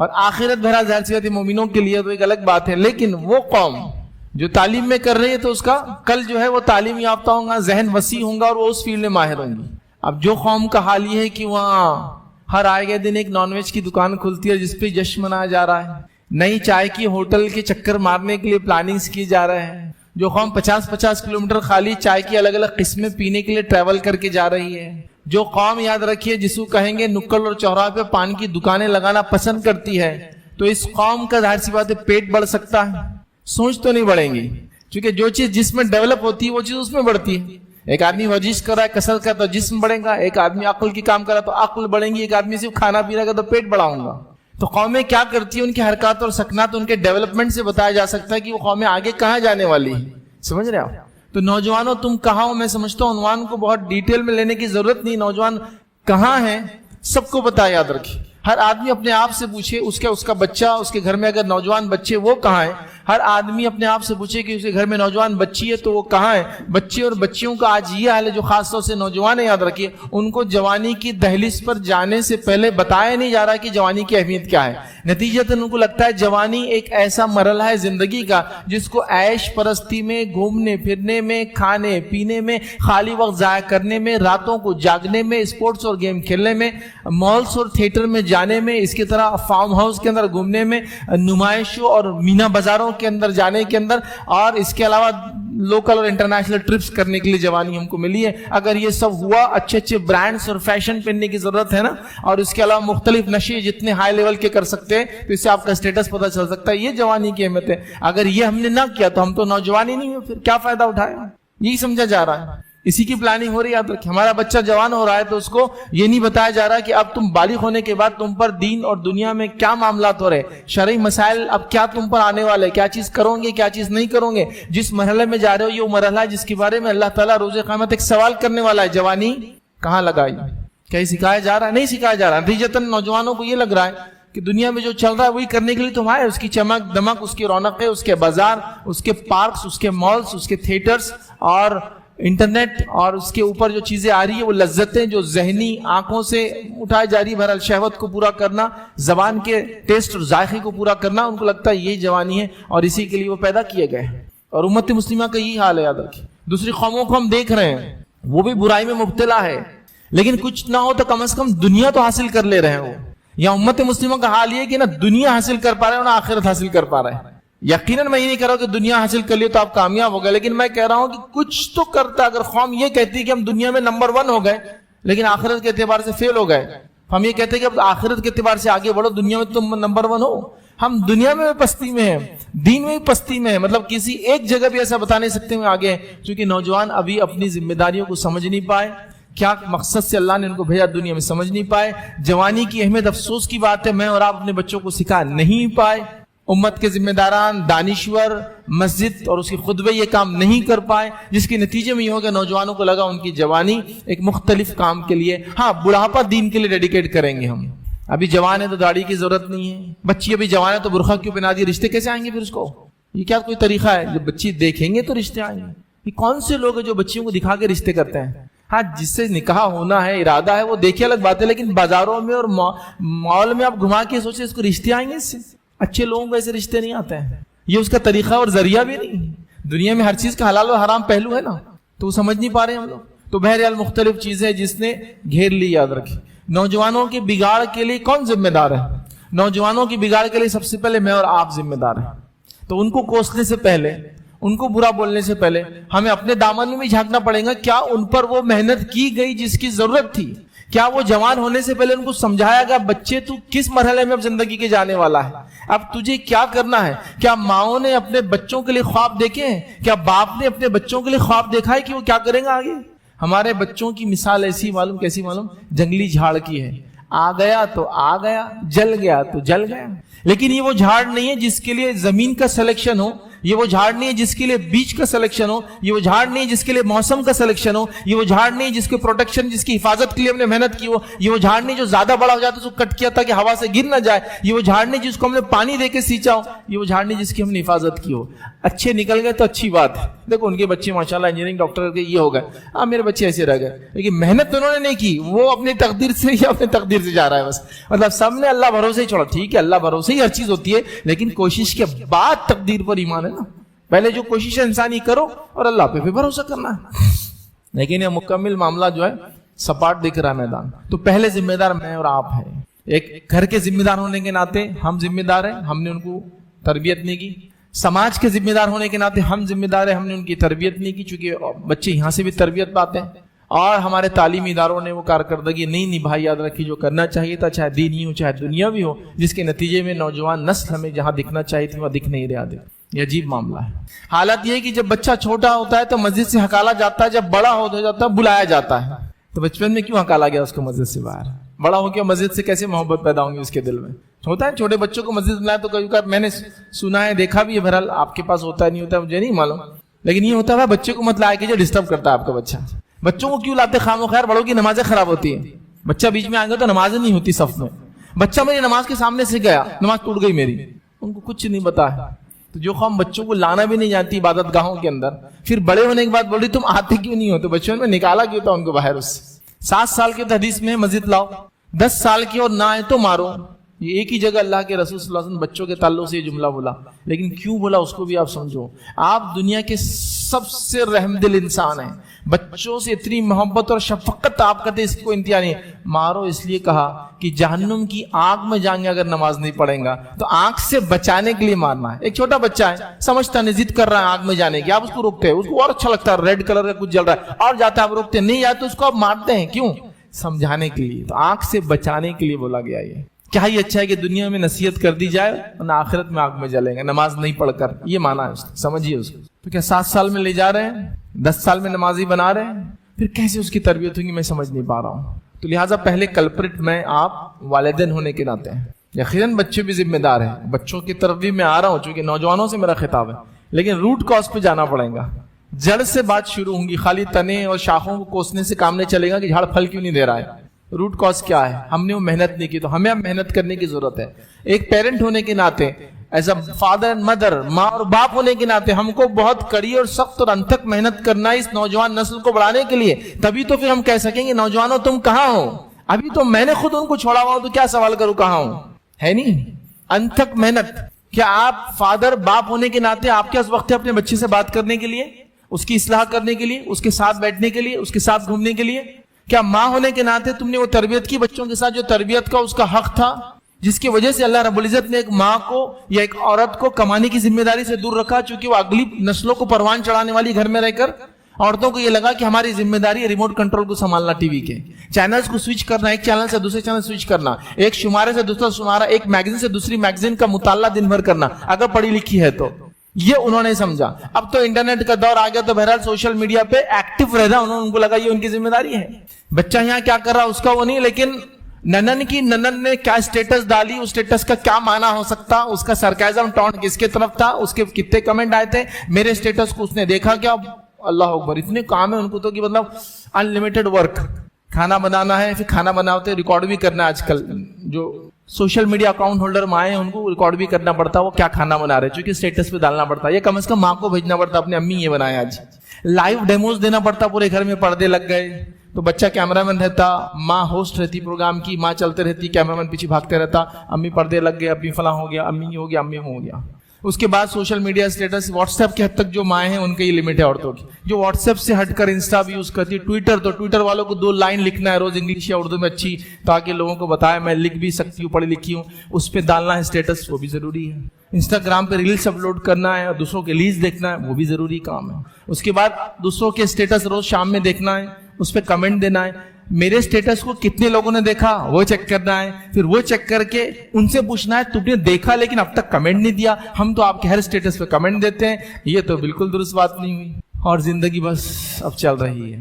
اور آخرت بہرحال ظاہر سی بات ہے مومنوں کے لیے تو ایک الگ بات ہے، لیکن وہ قوم جو تعلیم میں کر رہی ہے تو اس کا کل جو ہے وہ تعلیم یافتہ ہوگا، ذہن وسیع ہوں گا اور وہ اس فیلڈ میں ماہر ہوں گی۔ اب جو قوم کا حال یہ ہے کہ وہاں ہر آئے گئے دن ایک نان ویج کی دکان کھلتی ہے جس پہ جشن منایا جا رہا ہے، نئی چائے کی ہوٹل کے چکر مارنے کے لیے پلاننگز کی جا رہے ہیں، جو قوم 50-50 کلومیٹر خالی چائے کی الگ الگ قسمیں پینے کے لیے ٹریول کر کے جا رہی ہے، جو قوم یاد رکھیے جس کو کہیں گے نکڑ اور چوراہے پہ پان کی دکانیں لگانا پسند کرتی ہے، تو اس قوم کا ظاہر سی بات ہے پیٹ بڑھ سکتا ہے، سوچ تو نہیں بڑھیں گی، کیونکہ جو چیز جس میں ڈیولپ ہوتی ہے وہ چیز اس میں بڑھتی ہے۔ ایک آدمی ورزش کر رہا ہے، کسرت کر رہا ہے تو جسم بڑھے گا، ایک آدمی عقل کی کام کر رہا ہے تو عقل بڑھیں گی، ایک آدمی صرف کھانا پی رہا ہے تو پیٹ بڑھاؤں گا۔ تو قومیں کیا کرتی ہیں، ان کی حرکات اور سکنات ان کے ڈیولپمنٹ سے بتایا جا سکتا ہے کہ وہ قومیں آگے کہاں جانے والی ہیں، سمجھ رہے آپ؟ تو نوجوانوں تم کہاں ہو، میں سمجھتا ہوں عنوان کو بہت ڈیٹیل میں لینے کی ضرورت نہیں، نوجوان کہاں ہیں سب کو پتا ہے، یاد رکھیے۔ ہر آدمی اپنے آپ سے پوچھے اس کا بچہ، اس کے گھر میں اگر نوجوان بچے وہ کہاں ہیں، ہر آدمی اپنے آپ سے پوچھے کہ اس کے گھر میں نوجوان بچی ہے تو وہ کہاں ہے۔ بچے اور بچیوں کا آج یہ حال ہے جو خاص طور سے نوجوان ہے، یاد رکھیے ان کو جوانی کی دہلیز پر جانے سے پہلے بتایا نہیں جا رہا کہ جوانی کی اہمیت کیا ہے۔ نتیجتاً ان کو لگتا ہے جوانی ایک ایسا مرحلہ ہے زندگی کا جس کو عیش پرستی میں، گھومنے پھرنے میں، کھانے پینے میں، خالی وقت ضائع کرنے میں، راتوں کو جاگنے میں، اسپورٹس اور گیم کھیلنے میں، مالس اور تھیٹر میں جانے میں، اس کی طرح فارم ہاؤس کے اندر گھومنے میں، نمائشوں اور مینا بازاروں کے اندر جانے کے اندر، اور اس کے علاوہ لوکل اور انٹرنیشنل ٹرپس کرنے کے لیے جوانی ہم کو ملی ہے۔ اگر یہ سب ہوا، اچھے اچھے برانڈز اور فیشن پہننے کی ضرورت ہے نا، اور اس کے علاوہ مختلف نشے جتنے ہائی لیول کے کر سکتے ہیں تو اس سے آپ کا اسٹیٹس پتہ چل سکتا ہے، یہ جوانی کی اہمیت ہے۔ اگر یہ ہم نے نہ کیا تو ہم تو نوجوان ہی نہیں ہوئے، پھر کیا فائدہ اٹھایا، یہی سمجھا جا رہا ہے، اسی کی پلاننگ ہو رہی ہے۔ یاد رکھیں ہمارا بچہ جوان ہو رہا ہے تو اس کو یہ نہیں بتایا جا رہا کہ اب تم بالغ ہونے کے بعد تم پر دین اور دنیا میں کیا معاملات ہو رہے، شرعی مسائل اب کیا تم پر آنے والے، کیا چیز کرو گے کیا چیز نہیں کرو گے، جس مرحلے میں جا رہے ہو یہ مرحلہ ہے جس کے بارے میں اللہ تعالیٰ روز قیامت ایک سوال کرنے والا ہے، جوانی کہاں لگائی، کہیں سکھایا جا رہا ہے، نہیں سکھایا جا رہا۔ نتیجتاً نوجوانوں کو یہ لگ رہا ہے کہ دنیا میں جو چل رہا ہے وہی کرنے کے لیے تم آئے، اس کی چمک دمک، اس کی رونقیں، اس کے بازار، اس کے پارکس، اس کے مالز، اس کے تھیٹرز اور انٹرنیٹ، اور اس کے اوپر جو چیزیں آ رہی ہے وہ لذتیں جو ذہنی آنکھوں سے اٹھائی جا رہی ہے، بہرحال شہوت کو پورا کرنا، زبان کے ٹیسٹ اور ذائقے کو پورا کرنا، ان کو لگتا ہے یہی جوانی ہے اور اسی کے لیے وہ پیدا کیے گئے ہیں۔ اور امت مسلمہ کا یہی حال ہے، یاد رکھیں۔ دوسری قوموں کو ہم دیکھ رہے ہیں وہ بھی برائی میں مبتلا ہے، لیکن کچھ نہ ہو تو کم از کم دنیا تو حاصل کر لے رہے ہو۔ یا امت مسلمہ کا حال یہ کہ نہ دنیا حاصل کر پا رہے ہیں نہ آخرت حاصل کر پا رہے ہیں۔ یقیناً میں یہ نہیں کہہ رہا ہوں کہ دنیا حاصل کر لیے تو آپ کامیاب ہو گئے، لیکن میں کہہ رہا ہوں کہ کچھ تو کرتا۔ اگر قوم یہ کہتی ہے کہ ہم دنیا میں نمبر 1 ہو گئے لیکن آخرت کے اعتبار سے فیل ہو گئے، ہم یہ کہتے ہیں کہ اب آخرت کے اعتبار سے آگے بڑھو، دنیا میں تم نمبر 1 ہو، ہم دنیا میں پستی میں ہیں، دین میں بھی پستی میں ہیں، مطلب کسی ایک جگہ بھی ایسا بتا نہیں سکتے میں آگے ہیں، کیونکہ نوجوان ابھی اپنی ذمہ داریوں کو سمجھ نہیں پائے، کیا مقصد سے اللہ نے ان کو بھیجا دنیا میں سمجھ نہیں پائے۔ جوانی کی اہمیت افسوس کی بات ہے میں اور آپ اپنے بچوں کو سکھا نہیں پائے، امت کے ذمہ داران، دانشور، مسجد اور اس کے خطبے یہ کام نہیں کر پائے، جس کے نتیجے میں یہ ہوگا نوجوانوں کو لگا ان کی جوانی ایک مختلف کام کے لیے، ہاں بڑھاپا دین کے لیے ڈیڈیکیٹ کریں گے ہم، ابھی جوان ہے تو داڑھی کی ضرورت نہیں ہے، بچی ابھی جوان ہے تو برقع کیوں پہنا دی، رشتے کیسے آئیں گے پھر اس کو، یہ کیا کوئی طریقہ ہے؟ جب بچی دیکھیں گے تو رشتے آئیں گے۔ یہ کون سے لوگ ہیں جو بچیوں کو دکھا کے رشتے کرتے ہیں؟ ہاں جس سے نکاح ہونا ہے، ارادہ ہے، وہ دیکھیے الگ بات ہے، لیکن بازاروں میں اور مال میں آپ گھما کے سوچیں اس کو رشتے آئیں گے، اس سے اچھے لوگوں کو ایسے رشتے نہیں آتے ہیں، یہ اس کا طریقہ اور ذریعہ بھی نہیں۔ دنیا میں ہر چیز کا حلال و حرام پہلو ہے نا، تو وہ سمجھ نہیں پا رہے ہم لوگ۔ تو بہرحال مختلف چیزیں جس نے گھیر لی، یاد رکھیں نوجوانوں کے بگاڑ کے لیے کون ذمہ دار ہے؟ نوجوانوں کی بگاڑ کے لیے سب سے پہلے میں اور آپ ذمہ دار ہیں۔ تو ان کو کوسنے سے پہلے، ان کو برا بولنے سے پہلے ہمیں اپنے دامن میں بھی جھانکنا پڑے گا، کیا ان پر وہ محنت کی گئی جس کی ضرورت تھی؟ کیا وہ جوان ہونے سے پہلے ان کو سمجھایا گیا بچے تو کس مرحلے میں اب زندگی کے جانے والا ہے، اب تجھے کیا کرنا ہے؟ کیا ماؤں نے اپنے بچوں کے لیے خواب دیکھے ہیں؟ کیا باپ نے اپنے بچوں کے لیے خواب دیکھا ہے کہ وہ کیا کریں گا آگے؟ ہمارے بچوں کی مثال ایسی معلوم کیسی معلوم جنگلی جھاڑ کی ہے، آ گیا تو آ گیا، جل گیا تو جل گیا، لیکن یہ وہ جھاڑ نہیں ہے جس کے لیے زمین کا سلیکشن ہو، یہ وہ جھاڑ نہیں ہے جس کے لیے بیج کا سلیکشن ہو، یہ وہ جھاڑ نہیں ہے جس کے لیے موسم کا سلیکشن ہو، یہ وہ جھاڑ نہیں ہے جس کے پروٹیکشن، جس کی حفاظت کے لیے ہم نے محنت کی ہو، یہ وہ جھاڑ نہیں جو زیادہ بڑا ہو جاتا ہے اس کو کٹ کیا تاکہ ہوا سے گر نہ جائے، یہ وہ جھاڑ نہیں جس کو ہم نے پانی دے کے سینچا ہو، یہ وہ جھاڑ نہیں جس کی ہم نے حفاظت کی ہو۔ اچھے نکل گئے تو اچھی بات ہے، دیکھو ان کے بچے ماشاءاللہ انجینئرنگ ڈاکٹر کے یہ ہو گئے، اب میرے بچے ایسے رہ گئے، لیکن محنت تو انہوں نے نہیں کی، وہ اپنی تقدیر سے یا اپنی تقدیر سے جا رہا ہے بس، مطلب سب نے اللہ بھروسے ہی چھوڑا۔ ٹھیک ہے اللہ بھروسے ہی ہر چیز ہوتی ہے، لیکن کوشش کے بعد تقدیر پر ایمان ہے نا، پہلے جو کوشش ہے انسانی کرو اور اللہ پہ بھی بھروسہ کرنا ہے، لیکن یہ مکمل معاملہ جو ہے سپاٹ دکھ رہا ہے میدان۔ تو پہلے ذمہ دار میں اور آپ ہیں، ایک گھر کے ذمہ دار ہونے کے ناطے ہم ذمہ دار ہیں، ہم نے ان کو تربیت نہیں کی، سماج کے ذمہ دار ہونے کے ناطے ہم ذمہ دار ہیں، ہم نے ان کی تربیت نہیں کی، چونکہ بچے یہاں سے بھی تربیت پاتے ہیں، اور ہمارے تعلیمی اداروں نے وہ کارکردگی نہیں نبھائی، یاد رکھی جو کرنا چاہیے تھا، چاہے دینی ہو چاہے دنیاوی ہو، جس کے نتیجے میں نوجوان نسل ہمیں جہاں دکھنا چاہیے تھی وہاں دکھ نہیں رہا دے۔ یہ عجیب معاملہ ہے۔ حالت یہ ہے کہ جب بچہ چھوٹا ہوتا ہے تو مسجد سے ہکالا جاتا ہے، جب بڑا ہو جاتا ہے بلایا جاتا ہے، تو بچپن میں کیوں ہکالا گیا اس کو مسجد سے باہر؟ بڑا ہو کے مسجد سے کیسے محبت پیدا ہوں گی اس کے دل میں؟ ہوتا ہے چھوٹے بچوں کو مسجد بلایا تو کبھی کبھار میں نے سنا ہے دیکھا بھی ہے، بہرحال آپ کے پاس ہوتا ہے نہیں ہوتا ہے مجھے نہیں معلوم، لیکن یہ ہوتا ہے بچے کو مت لایا کہ جو ڈسٹرب کرتا ہے آپ کا بچہ۔ بچوں کو کیوں لاتے خام و خیر؟ بڑوں کی نمازیں خراب ہوتی ہیں، بچہ بیچ میں آ گیا تو نمازیں نہیں ہوتی صف میں، بچہ میری نماز کے سامنے سے گیا نماز ٹوٹ گئی میری، ان کو کچھ نہیں پتا ہے۔ تو جو قوم بچوں کو لانا بھی نہیں جانتی عبادت گاہوں کے اندر، پھر بڑے ہونے کے بعد بول رہی تم آتے کیوں نہیں ہو؟ تو بچوں میں نکالا کیوں تھا ان کو باہر؟ اس 7 سال کے حدیث میں مسجد لاؤ، 10 سال کی اور نہ آئے تو مارو، یہ ایک ہی جگہ اللہ کے رسول صلی اللہ علیہ وسلم بچوں کے تعلق سے یہ جملہ بولا، لیکن کیوں بولا اس کو بھی آپ سمجھو۔ آپ دنیا کے سب سے رحم دل انسان ہیں، بچوں سے اتنی محبت اور شفقت آپ کرتے اس کو انتہا نہیں۔ مارو اس لیے کہا کہ جہنم کی آگ میں جائیں گے اگر نماز نہیں پڑھیں گا، تو آگ سے بچانے کے لیے مارنا ہے۔ ایک چھوٹا بچہ ہے سمجھتا نہیں، ضد کر رہا ہے آگ میں جانے کی، آپ اس کو روکتے ہیں، اس کو اور اچھا لگتا ہے ریڈ کلر کا کچھ جل رہا ہے اور جاتا ہے، آپ روکتے نہیں جاتے اس کو، آپ مارتے ہیں، کیوں؟ سمجھانے کے لیے، تو آگ سے بچانے کے لیے بولا گیا۔ یہ کیا ہی اچھا ہے کہ دنیا میں نصیحت کر دی جائے اور آخرت میں آگ میں جلیں گے نماز نہیں پڑھ کر، یہ مانا ہے، سمجھیے اس کو۔ تو کیا 7 سال میں لے جا رہے ہیں، 10 سال میں نمازی بنا رہے ہیں، پھر کیسے اس کی تربیت ہوگی میں سمجھ نہیں پا رہا ہوں۔ تو لہٰذا پہلے کلپریٹ میں آپ والدین ہونے کے ناطے ہیں، یقیناً بچے بھی ذمہ دار ہیں، بچوں کی طرف بھی میں آ رہا ہوں چونکہ نوجوانوں سے میرا خطاب ہے، لیکن روٹ کاز پہ جانا پڑے گا، جڑ سے بات شروع ہوں گی، خالی تنے اور شاخوں کو کوسنے سے کام نہیں چلے گا کہ جھاڑ پھل کیوں نہیں دے رہا ہے۔ روٹ کاز کیا ہے؟ ہم نے وہ محنت نہیں کی، تو ہمیں اب محنت کرنے کی ضرورت ہے۔ ایک پیرنٹ ہونے کے ناطے، as a father and mother, ماں اور باپ ہونے کے ناطے ہم کو بہت کڑی اور سخت اور انتھک محنت کرنا ہے اس نوجوان نسل کو بڑھانے کے لیے، تبھی تو پھر ہم کہہ سکیں گے نوجوانوں تم کہاں ہو؟ ابھی تو میں نے خود ان کو چھوڑا ہوا ہوں، تو کیا سوال کروں کہاں ہوں؟ ہے نہیں انتھک محنت۔ کیا آپ فادر باپ ہونے کے ناطے آپ کے پاس وقت ہے اپنے بچے سے بات کرنے کے لیے، اس کی اصلاح کرنے کے لیے، اس کے ساتھ بیٹھنے کے لیے، اس کے ساتھ گھومنے کے لیے؟ کیا ماں ہونے کے ناطے تم نے وہ تربیت کی بچوں کے ساتھ جو تربیت کا اس کا حق تھا، جس کی وجہ سے اللہ رب العزت نے ایک ماں کو یا ایک عورت کو کمانے کی ذمہ داری سے دور رکھا، چونکہ وہ اگلی نسلوں کو پروان چڑھانے والی گھر میں رہ کر عورتوں کو یہ لگا کہ ہماری ذمہ داری ہے ریموٹ کنٹرول کو سنبھالنا، ٹی وی کے چینلز کو سوئچ کرنا، ایک چینل سے دوسرے چینل سوئچ کرنا، ایک شمارے سے دوسرا شمارہ، ایک میگزین سے دوسری میگزین کا مطالعہ دن بھر کرنا اگر پڑھی لکھی ہے تو۔ یہ انہوں نے سمجھا۔ اب تو انٹرنیٹ کا دور آ گیا تو بہرحال سوشل میڈیا پہ ایکٹیو رہنا ان کو لگا یہ ان کی ذمہ داری ہے۔ بچہ یہاں کیا کر رہا اس کا وہ نہیں، لیکن ننن نے کیا اسٹیٹس ڈالی، اس اسٹیٹس کا کیا معنی ہو سکتا، اس کا سرکیزم ٹون کس کے طرف تھا، اس کے کتنے کمنٹ آئے تھے، میرے اسٹیٹس کو اس نے دیکھا کیا؟ اللہ اکبر، اتنے کام ہے ان کو تو کہ مطلب انلمیٹڈ ورک، کھانا بنانا ہے، پھر کھانا بناتے ریکارڈ بھی کرنا ہے۔ آج کل جو سوشل میڈیا اکاؤنٹ ہولڈر ماں ہیں ان کو ریکارڈ بھی کرنا پڑتا ہے وہ کیا کھانا بنا رہے، چونکہ اسٹیٹس پہ ڈالنا پڑتا ہے، یہ کم از کم ماں کو بھیجنا پڑتا اپنی امی یہ بنایا آج، لائیو ڈیموز دینا پڑتا، پورے گھر میں پردے لگ گئے تو بچہ کیمرہ مین رہتا، ماں ہوسٹ رہتی پروگرام کی، ماں چلتے رہتی، کیمرہ مین پیچھے بھاگتے رہتا، امی پردے لگ گئے، امی فلاں ہو گیا، امی ہو گیا، امی ہو گیا۔ اس کے بعد social media status WhatsApp کے حد تک جو مائیں ہیں ان کا یہ لمٹ ہے عورتوں کی، جو واٹس ایپ سے ہٹ کر انسٹا بھی یوز کرتی ہے، ٹویٹر تو ٹویٹر والوں کو 2 لائن لکھنا ہے روز انگلش یا اردو میں اچھی، تاکہ لوگوں کو بتائے میں لکھ بھی سکتی ہوں، پڑھی لکھی ہوں، اس پہ ڈالنا ہے اسٹیٹس، وہ بھی ضروری ہے۔ انسٹاگرام پہ ریلز اپلوڈ کرنا ہے اور دوسروں کے لیز دیکھنا ہے، وہ بھی ضروری کام ہے۔ اس کے بعد دوسروں کے اسٹیٹس روز شام میں دیکھنا ہے، اس پہ کمنٹ دینا ہے، میرے اسٹیٹس کو کتنے لوگوں نے دیکھا وہ چیک کرنا ہے، پھر وہ چیک کر کے ان سے پوچھنا ہے تم نے دیکھا لیکن اب تک کمنٹ نہیں دیا، ہم تو آپ کے ہر اسٹیٹس پہ کمنٹ دیتے ہیں، یہ تو بالکل درست بات نہیں ہوئی۔ اور زندگی بس اب چل رہی ہے۔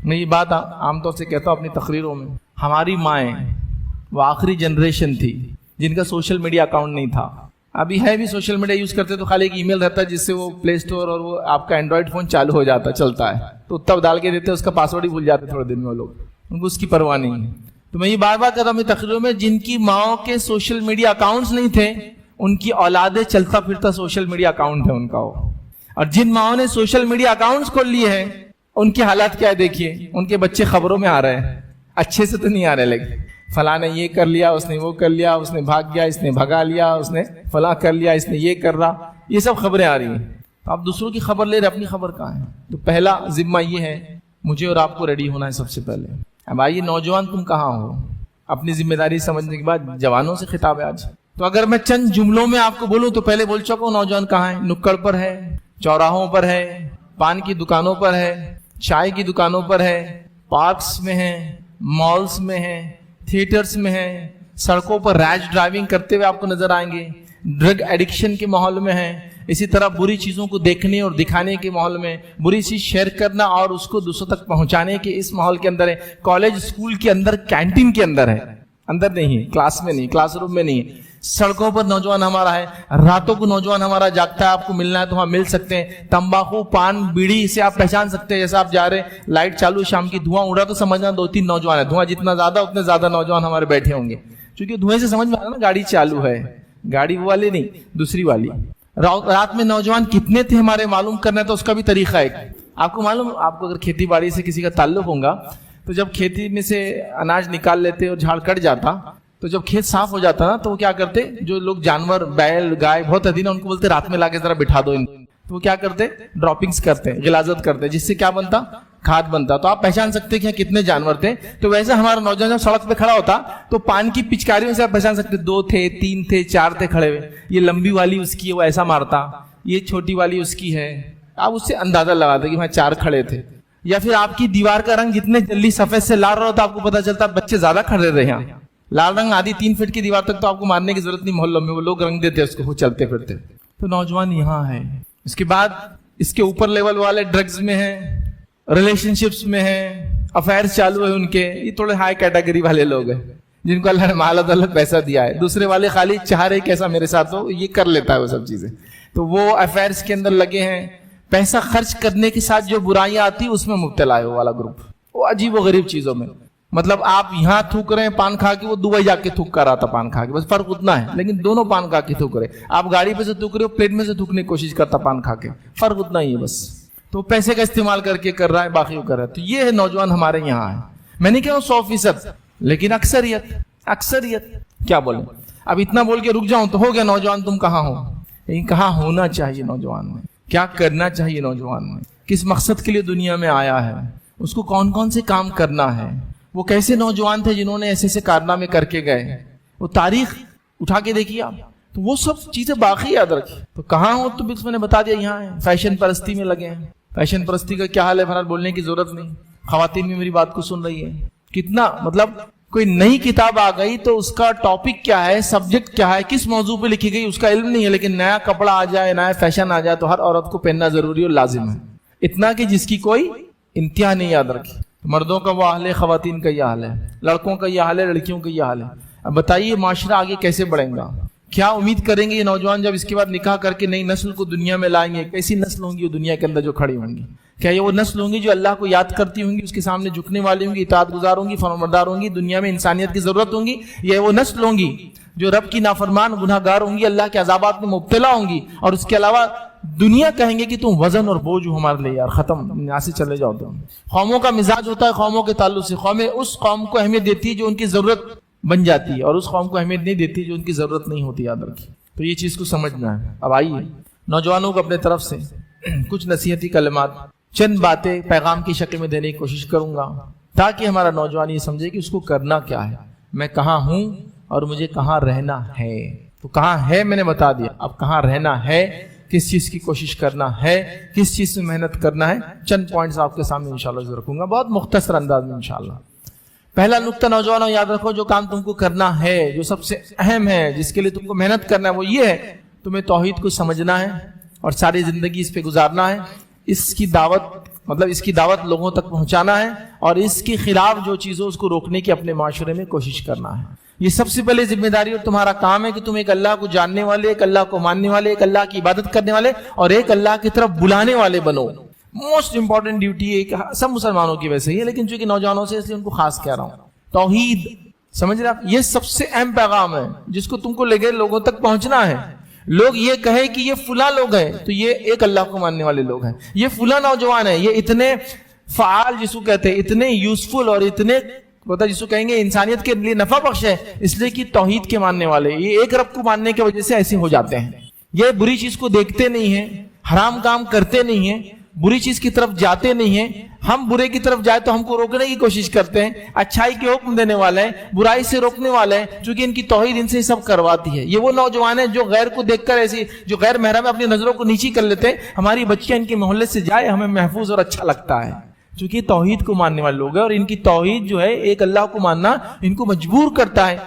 میں یہ بات عام طور سے کہتا ہوں اپنی تقریروں میں، ہماری مائیں وہ آخری جنریشن تھی جن کا سوشل میڈیا اکاؤنٹ نہیں تھا، ابھی ہے بھی سوشل میڈیا یوز کرتے تو خالی ایک ای میل رہتا ہے جس سے وہ پلے اسٹور اور وہ آپ کا اینڈرائڈ فون چالو ہو جاتا چلتا ہے، تو تب ڈال کے دیتے، اس کا پاسورڈ ہی بھول جاتے تھوڑے دن میں وہ لوگ، ان کو اس کی پرواہ نہیں ہے۔ تو میں یہ بار بار کہتا ہوں تقریروں میں، جن کی ماؤں کے سوشل میڈیا اکاؤنٹس نہیں تھے ان کی اولادیں چلتا پھرتا سوشل میڈیا اکاؤنٹ ہے ان کا وہ، اور جن ماؤں نے سوشل میڈیا اکاؤنٹس کھول لیے ہیں ان کے حالات کیا ہے دیکھیے، ان کے بچے خبروں میں آ رہے ہیں، اچھے سے تو نہیں آ رہے، لیکن فلاں نے یہ کر لیا، اس نے وہ کر لیا، اس نے بھاگ گیا، اس نے بھگا لیا، اس نے فلاں کر لیا، اس نے یہ کر رہا، یہ سب خبریں آ رہی ہیں۔ آپ دوسروں کی خبر لے رہے، اپنی خبر کہاں ہے؟ تو پہلا ذمہ یہ ہے مجھے اور آپ کو ریڈی ہونا ہے سب سے پہلے۔ اب آئیے نوجوان تم کہاں ہو؟ اپنی ذمہ داری سمجھنے کے بعد جوانوں سے خطاب ہے آج۔ تو اگر میں چند جملوں میں آپ کو بولوں تو پہلے بول چکا ہوں نوجوان کہاں ہے؟ نکڑ پر ہے، چوراہوں پر ہے، پان کی دکانوں پر ہے، چائے کی دکانوں پر ہے، پارکس میں ہے، مالز میں ہے، تھیٹرز میں ہے، سڑکوں پر ریش ڈرائیونگ کرتے ہوئے آپ کو نظر آئیں گے، ڈرگ ایڈکشن کے ماحول میں ہے، اسی طرح بری چیزوں کو دیکھنے اور دکھانے کے ماحول میں، بری چیز شیئر کرنا اور اس کو دوسروں تک پہنچانے کے اس ماحول کے اندر ہے، کالج اسکول کے اندر کینٹین کے اندر ہے، اندر نہیں ہے، کلاس میں نہیں، کلاس روم میں نہیں ہے، سڑکوں پر نوجوان ہمارا ہے، راتوں کو نوجوان ہمارا جاگتا ہے، آپ کو ملنا ہے تو وہاں مل سکتے ہیں، تمباکو پان بیڑی سے آپ پہچان سکتے ہیں، جیسا آپ جا رہے لائٹ چالو شام کی دھواں اڑا تو سمجھنا 2-3 نوجوان ہے، دھواں جتنا زیادہ اتنے زیادہ نوجوان ہمارے بیٹھے ہوں گے، کیونکہ دھوئیں سے سمجھ میں آ رہا نا گاڑی چالو ہے، گاڑی وہ والی نہیں دوسری والی۔ رات میں نوجوان کتنے تھے ہمارے معلوم کرنا ہے تو اس کا بھی طریقہ ہے۔ آپ کو معلوم، آپ کو اگر کھیتی باڑی سے کسی کا تعلق ہوگا تو جب کھیتی میں سے اناج نکال لیتے اور جھاڑ کٹ جاتا تو جب کھیت صاف ہو جاتا نا تو وہ کیا کرتے، جو لوگ جانور بیل گائے بہت ادھی نا ان کو بولتے رات میں لا کے ذرا بٹھا دو ان کو، تو وہ کیا کرتے ڈراپنگز کرتے، غلاظت کرتے، جس سے کیا بنتا، کھاد بنتا۔ تو آپ پہچان سکتے کہ کتنے جانور تھے۔ تو ویسے ہمارا نوجوان جب سڑک پہ کھڑا ہوتا تو پان کی پچکاریوں سے آپ پہچان سکتے 2 تھے 3 تھے 4 تھے کھڑے ہوئے، یہ لمبی والی اس کی ہے وہ ایسا مارتا، یہ چھوٹی والی اس کی ہے، آپ اس سے اندازہ لگاتے کہ وہاں 4 کھڑے تھے۔ یا پھر آپ کی دیوار کا رنگ جتنے جلدی سفید سے لال رہا ہوتا آپ کو پتا چلتا بچے زیادہ کھڑے رہے ہیں، لال رنگ آدھی 3 فٹ کی دیوار تک تو آپ کو مارنے کی ضرورت نہیں، محلوں میں وہ لوگ رنگ دیتے اس کو، وہ چلتے پھرتے۔ تو نوجوان یہاں ہے۔ اس کے بعد اس کے اوپر لیول والے ڈرگز میں ہیں، ریلیشن شپس میں ہیں، افیئرز چالو ہے ان کے، یہ تھوڑے ہائی کیٹیگری والے لوگ ہیں جن کو اللہ نے مال دولت پیسہ دیا ہے، دوسرے والے خالی چاہ رہے کیسا میرے ساتھ ہو، یہ کر لیتا ہے وہ سب چیزیں، تو وہ افیئرز کے اندر لگے ہیں۔ پیسہ خرچ کرنے کے ساتھ جو برائیاں آتی اس میں مبتلا ہے وہ والا گروپ، وہ عجیب و غریب چیزوں میں، مطلب آپ یہاں تھوک رہے ہیں پان کھا کے، وہ دبئی جا کے تھوک کر رہا تھا پان کھا کے، بس فرق اتنا ہے، لیکن دونوں پان کھا کے تھوک رہے، آپ گاڑی پہ سے تھوک رہے ہو، پلیٹ میں سے تھوکنے کی کوشش کرتا پان کھا کے، فرق اتنا ہی ہے بس۔ تو پیسے کا استعمال کر کے کر رہا ہے، باقی وہ کر رہا ہے۔ تو یہ ہے نوجوان ہمارے یہاں ہے، میں نہیں کہہ رہا ہوں 100%، لیکن اکثریت کیا بولیں۔ اب اتنا بول کے رک جاؤں تو ہو گیا نوجوان تم کہاں ہو، لیکن کہاں ہونا چاہیے نوجوان میں، کیا کرنا چاہیے نوجوان میں، کس مقصد کے لیے دنیا میں آیا ہے، اس کو کون کون سے کام کرنا ہے، وہ کیسے نوجوان تھے جنہوں نے ایسے ایسے کارنامے کر کے گئے، وہ تاریخ اٹھا کے دیکھیے آپ، تو وہ سب چیزیں باقی یاد رکھیں۔ تو کہاں ہو تو بس میں نے بتا دیا یہاں ہے، فیشن پرستی میں لگے ہیں۔ فیشن پرستی کا کیا حال ہے بہرحال بولنے کی ضرورت نہیں، خواتین بھی میری بات کو سن رہی ہے، کتنا مطلب کوئی نئی کتاب آ گئی تو اس کا ٹاپک کیا ہے، سبجیکٹ کیا ہے، کس موضوع پہ لکھی گئی اس کا علم نہیں ہے، لیکن نیا کپڑا آ جائے، نیا فیشن آ جائے تو ہر عورت کو پہننا ضروری اور لازم ہے، اتنا کہ جس کی کوئی انتہا نہیں یاد رکھی۔ مردوں کا وہ حال ہے، خواتین کا یہ حال ہے، لڑکوں کا یہ حال ہے، لڑکیوں کا یہ حال ہے۔ اب بتائیے معاشرہ آگے کیسے بڑھیں گا، کیا امید کریں گے یہ نوجوان جب اس کے بعد نکاح کر کے نئی نسل کو دنیا میں لائیں گے، کیسی نسل ہوں گی وہ دنیا کے اندر جو کھڑی ہوں گی، کیا یہ وہ نسل ہوں گی جو اللہ کو یاد کرتی ہوں گی، اس کے سامنے جھکنے والی ہوں گی، اطاعت گزار ہوں گی، فرمانبردار ہوں گی، دنیا میں انسانیت کی ضرورت ہوں گی، یا وہ نسل ہوں گی جو رب کی نافرمان گناہ گار ہوں گی، اللہ کے عذابات میں مبتلا ہوں گی، اور اس کے علاوہ دنیا کہیں گے کہ تم وزن اور بوجھ ہو ہمارے لیے، یار ختم یہاں سے چلے جاؤ تم۔ قوموں کا مزاج ہوتا ہے قوموں کے تعلق سے، قومیں اس قوم کو اہمیت دیتی ہے جو ان کی ضرورت بن جاتی ہے، اور اس قوم کو اہمیت نہیں دیتی جو ان کی ضرورت نہیں ہوتی، یاد رکھیے۔ تو یہ چیز کو سمجھنا ہے۔ اب آئیے نوجوانوں کو اپنے طرف سے کچھ نصیحتی کلمات، چند باتیں پیغام کی شکل میں دینے کی کوشش کروں گا تاکہ ہمارا نوجوان یہ سمجھے کہ اس کو کرنا کیا ہے، میں کہاں ہوں اور مجھے کہاں رہنا ہے۔ تو کہاں ہے میں نے بتا دیا، اب کہاں رہنا ہے، کس چیز کی کوشش کرنا ہے، کس چیز میں محنت کرنا ہے، چند پوائنٹس آپ کے سامنے انشاءاللہ رکھوں گا بہت مختصر انداز میں انشاءاللہ۔ پہلا نقطہ نوجوانوں یاد رکھو، جو کام تم کو کرنا ہے، جو سب سے اہم ہے، جس کے لیے تم کو محنت کرنا ہے، وہ یہ ہے تمہیں توحید کو سمجھنا ہے اور ساری زندگی اس پہ گزارنا ہے، اس کی دعوت لوگوں تک پہنچانا ہے، اور اس کے خلاف جو چیزوں اس کو روکنے کی اپنے معاشرے میں کوشش کرنا ہے۔ یہ سب سے پہلے ذمہ داری اور تمہارا کام ہے کہ تم ایک اللہ کو جاننے والے، ایک اللہ کو ماننے والے، ایک اللہ کی عبادت کرنے والے اور ایک اللہ کی طرف بلانے والے بنو. موسٹ امپورٹنٹ ڈیوٹی ہے، سب مسلمانوں کی ویسے ہی ہے لیکن چونکہ نوجوانوں سے اس لیے ان کو خاص کہہ رہا ہوں. توحید، سمجھ رہے آپ، یہ سب سے اہم پیغام ہے جس کو تم کو لے کے لوگوں تک پہنچنا ہے. لوگ یہ کہے کہ یہ فلاں لوگ ہیں تو یہ ایک اللہ کو ماننے والے لوگ ہیں، یہ فلاں نوجوان ہیں، یہ اتنے فعال جس کو کہتے ہیں، اتنے یوزفل اور اتنے پتہ جس کو کہیں گے انسانیت کے لیے نفع بخش ہے، اس لیے کہ توحید کے ماننے والے، یہ ایک رب کو ماننے کی وجہ سے ایسے ہو جاتے ہیں. یہ بری چیز کو دیکھتے نہیں ہیں، حرام کام کرتے نہیں ہیں، بری چیز کی طرف جاتے نہیں ہیں. ہم برے کی طرف جائے تو ہم کو روکنے کی کوشش کرتے ہیں، اچھائی کے حکم دینے والے ہیں، برائی سے روکنے والے ہیں، چونکہ ان کی توحید ان سے سب کرواتی ہے. یہ وہ نوجوان ہیں جو غیر کو دیکھ کر ایسی، جو غیر محرم اپنی نظروں کو نیچی کر لیتے ہیں. ہماری بچیاں ان کے محلے سے جائے ہمیں محفوظ اور اچھا لگتا ہے چونکہ توحید کو ماننے والے لوگ ہیں. اور ان کی توحید جو ہے ایک اللہ کو ماننا ان کو مجبور کرتا ہے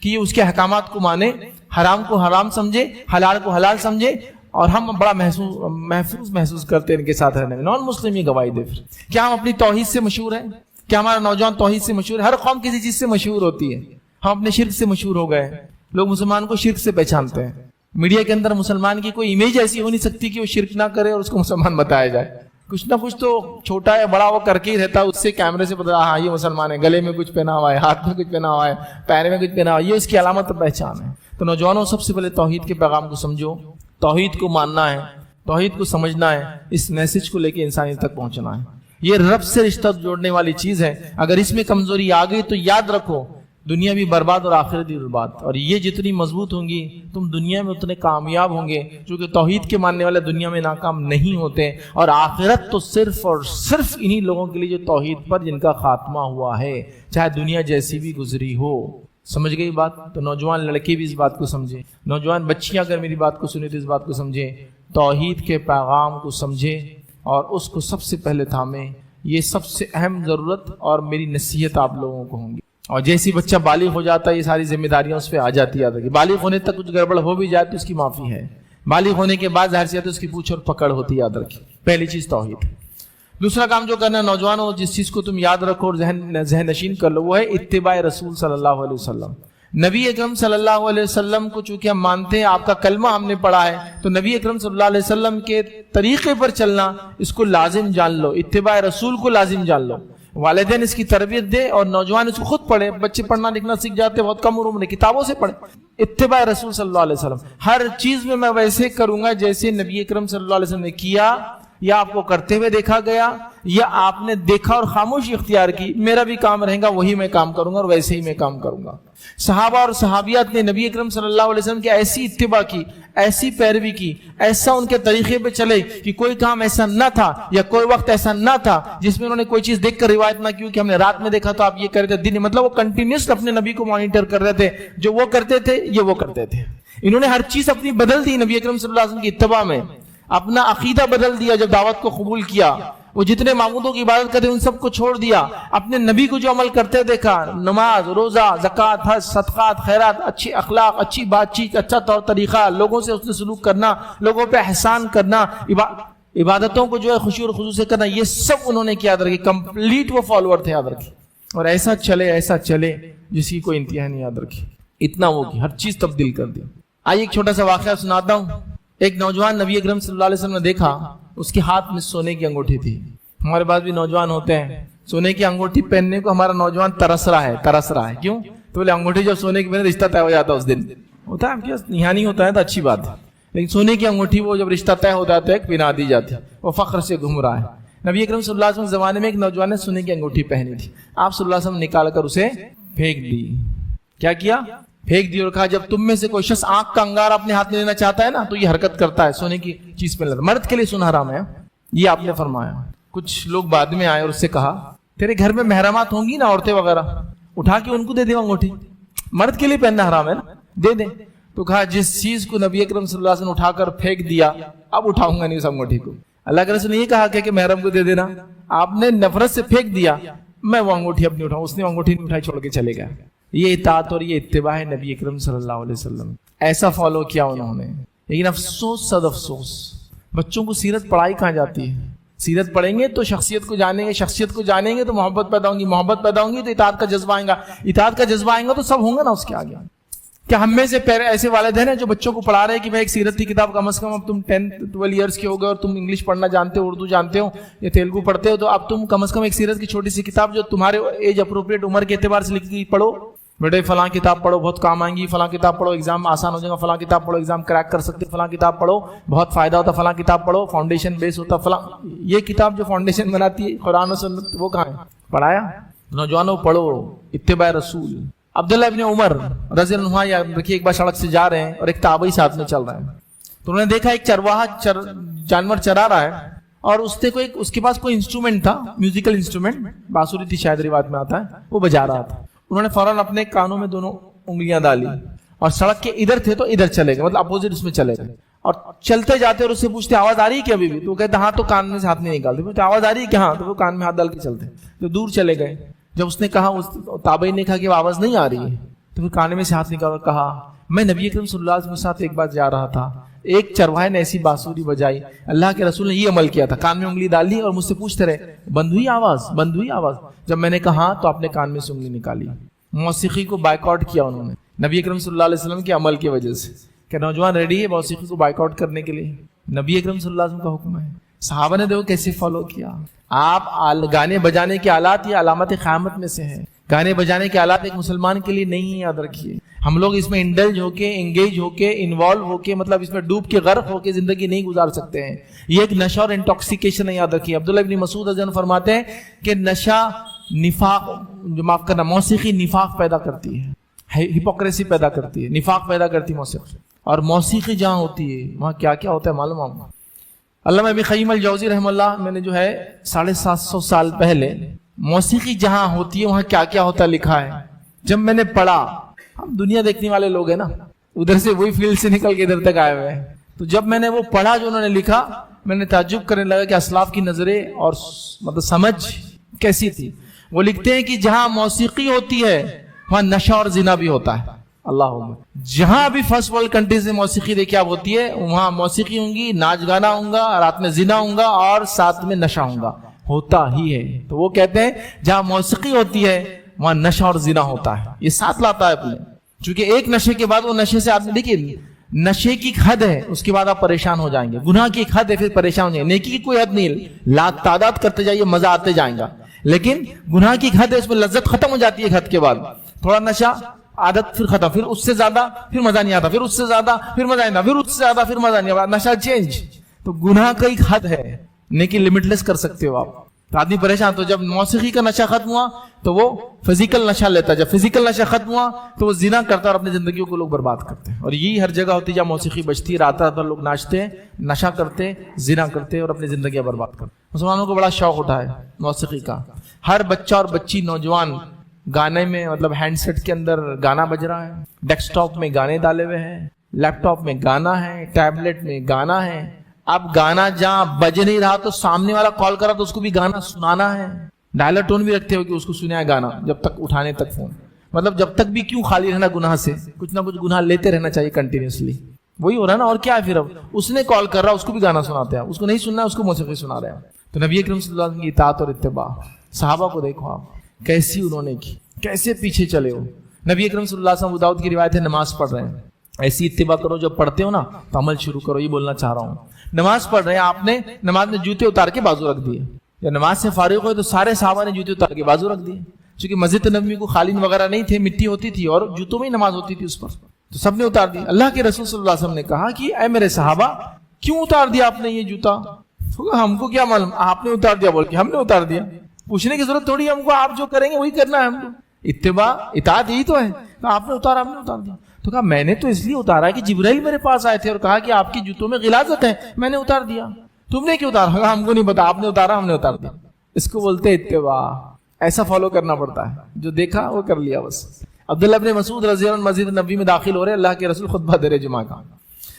کہ یہ اس کے احکامات کو مانے، حرام کو حرام سمجھے، حلال کو حلال سمجھے. اور ہم بڑا محفوظ محسوس کرتے ہیں ان کے ساتھ رہنے میں. نان مسلم یہ گواہی دے. کیا ہم اپنی توحید سے مشہور ہیں؟ کیا ہمارا نوجوان توحید سے مشہور ہے؟ ہر قوم کسی چیز سے مشہور ہوتی ہے. ہم اپنے شرک سے مشہور ہو گئے. لوگ مسلمان کو شرک سے پہچانتے ہیں. میڈیا کے اندر مسلمان کی کوئی امیج ایسی ہو نہیں سکتی کہ وہ شرک نہ کرے اور اس کو مسلمان بتایا جائے. کچھ نہ کچھ تو چھوٹا یا بڑا وہ کر کے ہی رہتا ہے، اس سے کیمرے سے پتا ہاں یہ مسلمان ہے، گلے میں کچھ پہنا ہوا ہے، ہاتھ میں کچھ پہنا ہوا ہے، پیر میں کچھ پہنا ہوا ہے، یہ اس کی علامت اور پہچان ہے. تو نوجوانوں سب سے پہلے توحید کے پیغام کو سمجھو، توحید کو ماننا ہے، توحید کو سمجھنا ہے، اس میسج کو لے کے انسانیت تک پہنچنا ہے. یہ رب سے رشتہ جوڑنے والی چیز ہے. اگر اس میں کمزوری آ گئی تو یاد رکھو دنیا بھی برباد اور آخرت بھی برباد. اور یہ جتنی مضبوط ہوں گی تم دنیا میں اتنے کامیاب ہوں گے، کیونکہ توحید کے ماننے والے دنیا میں ناکام نہیں ہوتے. اور آخرت تو صرف اور صرف انہی لوگوں کے لیے جو توحید پر جن کا خاتمہ ہوا ہے، چاہے دنیا جیسی بھی گزری ہو. سمجھ گئی بات؟ تو نوجوان لڑکے بھی اس بات کو سمجھیں، نوجوان بچیاں اگر میری بات کو سنیں تو اس بات کو سمجھیں، توحید کے پیغام کو سمجھیں اور اس کو سب سے پہلے تھامیں. یہ سب سے اہم ضرورت اور میری نصیحت آپ لوگوں کو ہوں گی. اور جیسی بچہ بالغ ہو جاتا ہے یہ ساری ذمہ داریاں اس پہ آ جاتی ہے. بالغ ہونے تک کچھ گڑبڑ ہو بھی جائے تو اس کی معافی ہے، بالغ ہونے کے بعد ظاہر سی بات ہے اس کی پوچھ اور پکڑ ہوتی ہے. یاد رکھیں پہلی چیز توحید. دوسرا کام جو کرنا ہے نوجوانوں، جس چیز کو تم یاد رکھو اور ذہن نشین کر لو، وہ ہے اتباع رسول صلی اللہ علیہ وسلم. نبی اکرم صلی اللہ علیہ وسلم کو چونکہ ہم مانتے ہیں، آپ کا کلمہ ہم نے پڑھا ہے، تو نبی اکرم صلی اللہ علیہ وسلم کے طریقے پر چلنا اس کو لازم جان لو، اتباع رسول کو لازم جان لو. والدین اس کی تربیت دے اور نوجوان اس کو خود پڑھے. بچے پڑھنا لکھنا سیکھ جاتے بہت کم عمر میں، کتابوں سے پڑھے. اتباع رسول صلی اللہ علیہ وسلم، ہر چیز میں ویسے کروں گا جیسے نبی اکرم صلی اللہ علیہ وسلم نے کیا، یا آپ کو کرتے ہوئے دیکھا گیا، یا آپ نے دیکھا اور خاموشی اختیار کی. میرا بھی کام رہے گا وہی میں کام کروں گا اور ویسے ہی میں کام کروں گا. صحابہ اور صحابیات نے نبی اکرم صلی اللہ علیہ وسلم کی ایسی اتباع کی، ایسی پیروی کی، ایسا ان کے طریقے پہ چلے کہ کوئی کام ایسا نہ تھا یا کوئی وقت ایسا نہ تھا جس میں انہوں نے کوئی چیز دیکھ کر روایت نہ کی کہ ہم نے رات میں دیکھا تو آپ یہ کر رہے تھے دن. مطلب وہ کنٹینیوس اپنے نبی کو مانیٹر کر رہے تھے، جو وہ کرتے تھے یہ وہ کرتے تھے. انہوں نے ہر چیز اپنی بدل دی نبی اکرم صلی اللہ علیہ وسلم کی اتباع میں. اپنا عقیدہ بدل دیا جب دعوت کو قبول کیا. وہ جتنے معبودوں کی عبادت کرتے ان سب کو چھوڑ دیا. اپنے نبی کو جو عمل کرتے دیکھا، نماز، روزہ، زکوٰۃ، حج، صدقات، خیرات، اچھی اخلاق، اچھی بات چیت، اچھا طور طریقہ، لوگوں سے اس نے سلوک کرنا، لوگوں پہ احسان کرنا، عبادتوں کو جو ہے خوشی اور خضوع سے کرنا، یہ سب انہوں نے کیا یاد رکھی. کمپلیٹ وہ فالوور تھے، یاد رکھی. اور ایسا چلے جس کی کوئی انتہا نہیں. یاد رکھی اتنا وہ کی ہر چیز تبدیل کر دی. آئیے ایک چھوٹا سا واقعہ سناتا ہوں. ایک نوجوان نبی اکرم صلی اللہ علیہ وسلم نے دیکھا، اس کے ہاتھ میں سونے کی انگوٹھی تھی. ہمارے پاس بھی نوجوان ہوتے ہیں، سونے کی انگوٹھی پہننے کو ہمارا نوجوان ترس رہا ہے. کیوں؟ تو بولے انگوٹھی جب سونے کی پہنے رشتہ طے ہو جاتا اس دن. ہوتا ہے کیا نہانی ہوتا ہے تو اچھی بات ہے، لیکن سونے کی انگوٹھی وہ جب رشتہ طے ہو جاتا ہے پہنا دی جاتی ہے. وہ فخر سے گھوم رہا ہے. نبی اکرم صلی اللہ علیہ وسلم زمانے میں ایک نوجوان نے سونے کی انگوٹھی پہنی تھی. آپ صلی اللہ علیہ وسلم نکال کر اسے پھینک دی. کیا کیا؟ پھینک دی. اور کہا جب تم میں سے کوئی شخص آنکھ کا انگارہ اپنے ہاتھ میں لینا چاہتا ہے نا تو یہ حرکت کرتا ہے، سونے کی چیز پہ لیتا. مرد کے لیے سونا حرام ہے، یہ آپ نے فرمایا. کچھ لوگ بعد میں آئے اور اس سے کہا تیرے گھر میں محرمات ہوں گی نا، عورتیں وغیرہ، اٹھا کے ان کو دے دے انگوٹھی. مرد کے لیے پہننا حرام ہے نا، دے دے. تو کہا جس چیز کو نبی اکرم صلی اللہ علیہ وسلم اٹھا کر پھینک دیا اب اٹھاؤں گا نہیں اس انگوٹھی کو. اللہ کے رسول نے یہ کہا کہ محرم کو دے دینا، آپ نے نفرت سے پھینک دیا، میں وہ انگوٹھی اپنی اٹھاؤں. اس نے انگوٹھی نہیں اٹھائی، چھوڑ کے چلے گیا. یہ اطاعت اور یہ اتباع ہے نبی اکرم صلی اللہ علیہ وسلم. ایسا فالو کیا انہوں نے. لیکن افسوس، صد افسوس، بچوں کو سیرت پڑھائی کہاں جاتی ہے. سیرت پڑھیں گے تو شخصیت کو جانیں گے, شخصیت کو جانیں گے تو محبت پیدا ہوں گی, محبت پیدا ہوں گی تو اطاعت کا جذبہ آئے گا, اطاعت کا جذبہ آئے گا تو سب ہوں گا نا اس کے آگے. کیا ہم میں سے ایسے والدین ہیں جو بچوں کو پڑھا رہے ہیں کہ بھائی ایک سیرت کی کتاب کم از کم, اب تم 10-12 ایئرس کے ہو گئے اور تم انگلش پڑھنا جانتے ہو, اردو جانتے ہو یا تیلگو پڑھتے ہو, تو اب تم کم از کم ایک سیرت کی چھوٹی سی کتاب جو تمہارے ایج اپروپریٹ عمر کے اعتبار سے لکھی گئی پڑھو. بیٹے فلاں کتاب پڑھو بہت کام آئیں گی, فلاں کتاب پڑھو ایگزام آسان ہو جائے گا, فلاں کتاب پڑھو ایگزام کریک کر سکتے, فلاں کتاب پڑھو بہت فائدہ ہوتا, فلاں کتاب پڑھو فاؤنڈیشن بیس ہوتا, فلاں. یہ کتاب جو فاؤنڈیشن بناتی ہے قرآن و سنت, وہ کہاں ہے؟ پڑھایا؟ نوجوانوں پڑھو اتباع رسول. عبداللہ ابن عمر رضی اللہ عنہ, یا دیکھیے ایک بار سڑک سے جا رہے ہیں اور ایک تابعی ساتھ میں چل رہا ہے, تو انہوں نے دیکھا ایک چرواہا جانور چرا رہا ہے اور اس کے پاس کوئی انسٹرومنٹ تھا, میوزیکل انسٹرومنٹ, بانسری تھی شاید روایت میں آتا ہے, وہ بجا رہا تھا. انہوں نے فوراً اپنے کانوں میں دونوں انگلیاں ڈالی اور سڑک کے ادھر تھے تو ادھر چلے گئے, مطلب اپوزٹ اس میں چلے گئے, اور چلتے جاتے اور اس سے پوچھتے آواز آ رہی ہے کیا ابھی بھی؟ تو وہ کہتے ہاں, تو کان میں سے ہاتھ نہیں نکالتے, آواز آ رہی ہے کہ ہاں, تو وہ کان میں ہاتھ ڈال کے چلتے, تو دور چلے گئے. جب اس نے کہا, تابعی نے کہا کہ وہ آواز نہیں آ رہی ہے, تو پھر کان میں سے ہاتھ نکال کر کہا میں نبی اکرم صلی اللہ علیہ وسلم کے ساتھ ایک بار جا رہا تھا, ایک چرواہے نے ایسی بانسری بجائی, اللہ کے رسول نے یہ عمل کیا تھا, کان میں انگلی ڈال لی اور مجھ سے پوچھتے رہے بند ہوئی آواز, بند ہوئی آواز. جب میں نے کہا ہاں, تو آپ نے کان میں سے انگلی نکالی. موسیقی کو بائیکاٹ کیا انہوں نے نبی اکرم صلی اللہ علیہ وسلم کے عمل کی وجہ سے. کہ نوجوان ریڈی ہے موسیقی کو بائیکاٹ کرنے کے لیے؟ نبی اکرم صلی اللہ علیہ وسلم کا حکم ہے. صحابہ نے دیکھو کیسے فالو کیا. آپ گانے بجانے کے آلات یہ علامت قیامت میں سے ہیں. گانے بجانے کے آلات ایک مسلمان کے لیے نہیں, یاد رکھیے. ہم لوگ اس میں انڈلج ہو کے, انگیج ہو کے, انوالو ہو کے, مطلب اس میں ڈوب کے غرق ہو کے زندگی نہیں گزار سکتے ہیں. یہ ایک نشہ اور انٹاکسیکیشن ہے, یاد رکھیے. عبداللہ ابن مسعود رضی اللہ عنہ فرماتے ہیں کہ نشہ نفاق, جو معاف کرنا, موسیقی نفاق پیدا کرتی ہے, ہپوکریسی پیدا کرتی ہے, نفاق پیدا کرتی ہے موسیقی. اور موسیقی جہاں ہوتی ہے وہاں کیا کیا ہوتا ہے معلوم ہے. علامہ ابن قیم الجوزی رحمہ اللہ, میں نے جو ہے 750 سال پہلے موسیقی جہاں ہوتی ہے وہاں کیا کیا ہوتا لکھا ہے. جب میں نے پڑھا, ہم دنیا دیکھنے والے لوگ ہیں نا, ادھر سے وہی فیلڈ سے نکل کے ادھر تک آئے ہوئے ہیں, تو جب میں نے وہ پڑھا جو انہوں نے لکھا, میں نے تعجب کرنے لگا کہ اسلاف کی نظریں اور مطلب سمجھ کیسی تھی. وہ لکھتے ہیں کہ جہاں موسیقی ہوتی ہے وہاں نشہ اور زنا بھی ہوتا ہے. اللہ, جہاں بھی فرسٹ ورلڈ کنٹریز میں موسیقی دیکھیں آپ ہوتی ہے, وہاں موسیقی ہوں گی, ناچ گانا ہوں گا, رات میں زنا ہوں گا اور ساتھ میں نشہ ہوں گا, ہوتا ہی ہے. تو وہ کہتے ہیں جہاں موسیقی ہوتی ہے وہاں نشہ اور زنا ہوتا ہے. یہ ساتھ لاتا ہے اپنے, چونکہ ایک نشے کے بعد وہ نشے سے آدمی, دیکھیے نشے کی حد ہے, اس کے بعد آپ پریشان ہو جائیں گے. گناہ کی ایک حد ہے, پھر پریشان ہو جائیں گے. نیکی کی کوئی حد نہیں, لا تعداد کرتے جائیے, مزہ آتے جائیں گا. لیکن گناہ کی حد ہے, اس میں لذت ختم ہو جاتی ہے حد کے بعد. تھوڑا نشہ, عادت, پھر ختم, پھر اس سے زیادہ, پھر مزہ نہیں آتا, پھر اس سے زیادہ, پھر مزہ نہیں آتا, پھر اس سے زیادہ, پھر مزہ نہیں آتا, نشہ چینج. تو گناہ کا ایک حد ہے, نیکی لمٹ لیس کر سکتے ہو آپ. تو آدمی پریشان. تو جب موسیقی کا نشہ ختم ہوا تو وہ فزیکل نشہ لیتا, جب فزیکل نشہ ختم ہوا تو وہ زنا کرتا اور اپنی زندگیوں کو لوگ برباد کرتے ہیں. اور یہی ہر جگہ ہوتی ہے جہاں موسیقی بجتی ہے, رات رات بھر لوگ ناچتے ہیں, نشہ کرتے, زنا کرتے اور اپنی زندگیاں برباد کرتے. مسلمانوں کو بڑا شوق اٹھا ہے موسیقی کا. ہر بچہ اور بچی, نوجوان گانے میں, مطلب ہینڈ سیٹ کے اندر گانا بج رہا ہے, ڈیسک ٹاپ میں گانے ڈالے ہوئے ہیں, لیپ ٹاپ میں گانا ہے, ٹیبلٹ میں گانا ہے. اب گانا جہاں بج نہیں رہا تو سامنے والا کال کر رہا تو اس کو بھی گانا سنانا ہے. ڈائلر ٹون بھی رکھتے ہو کہ اس کو سنیا ہے گانا جب تک اٹھانے تک فون, مطلب جب تک بھی کیوں خالی رہنا گناہ سے, کچھ نہ کچھ گناہ لیتے رہنا چاہیے کنٹینیوسلی. وہی ہو رہا ہے نا, اور کیا ہے پھر. اب اس نے کال کر رہا, اس کو بھی گانا سناتے ہیں, اس کو نہیں سننا ہے اس کو موسیقی سنا رہے ہیں. تو نبی اکرم صلی اللہ علیہ وسلم کی اطاعت اور اتباع, صحابہ کو دیکھو آپ کیسی انہوں نے کی, کیسے پیچھے چلے ہو. نبی اکرم صلی اللہ علیہ وسلم, ابو داؤد کی روایت ہے, نماز پڑھ رہے ہیں, ایسی اتباع کرو, جب پڑھتے ہو نا تو عمل شروع کرو. یہ بولنا چاہ رہا ہوں. نماز پڑھ رہے ہیں, آپ نے نماز میں جوتے اتار کے بازو رکھ دیے. جب نماز سے فارغ ہوئے تو سارے صحابہ نے جوتے اتار کے بازو رکھ دیے, چونکہ مسجد نبوی کو قالین وغیرہ نہیں تھے, مٹی ہوتی تھی اور جوتوں میں ہی نماز ہوتی تھی اس پر, تو سب نے اتار دی. اللہ کے رسول صلی اللہ علیہ وسلم نے کہا کہ اے میرے صحابہ, کیوں اتار دیا آپ نے یہ جوتا؟ ہم کو کیا معلوم, آپ نے اتار دیا بول کے ہم نے اتار دیا. پوچھنے کی ضرورت تھوڑی ہم کو, آپ جو کریں گے وہی کرنا ہے ہم کو. اتباع اطاعت یہی تو ہے. آپ نے اتارا, ہم نے اتار دیا. تو کہا میں نے تو اس لیے اتارا کہ جبرائیل میرے پاس آئے تھے اور کہا کہ آپ کی جوتوں میں غلاظت ہے, میں نے اتار دیا. تم نے کیوں اتارا؟ ہم کو نہیں پتا, آپ نے اتارا, ہم نے اتار دیا. اس کو بولتے اتباع. ایسا فالو کرنا پڑتا ہے, جو دیکھا وہ کر لیا بس. عبداللہ ابن مسعود رضی اللہ عنہ مسجد نبوی میں داخل ہو رہے, اللہ کے رسول خطبہ دے رہے جمعہ کا.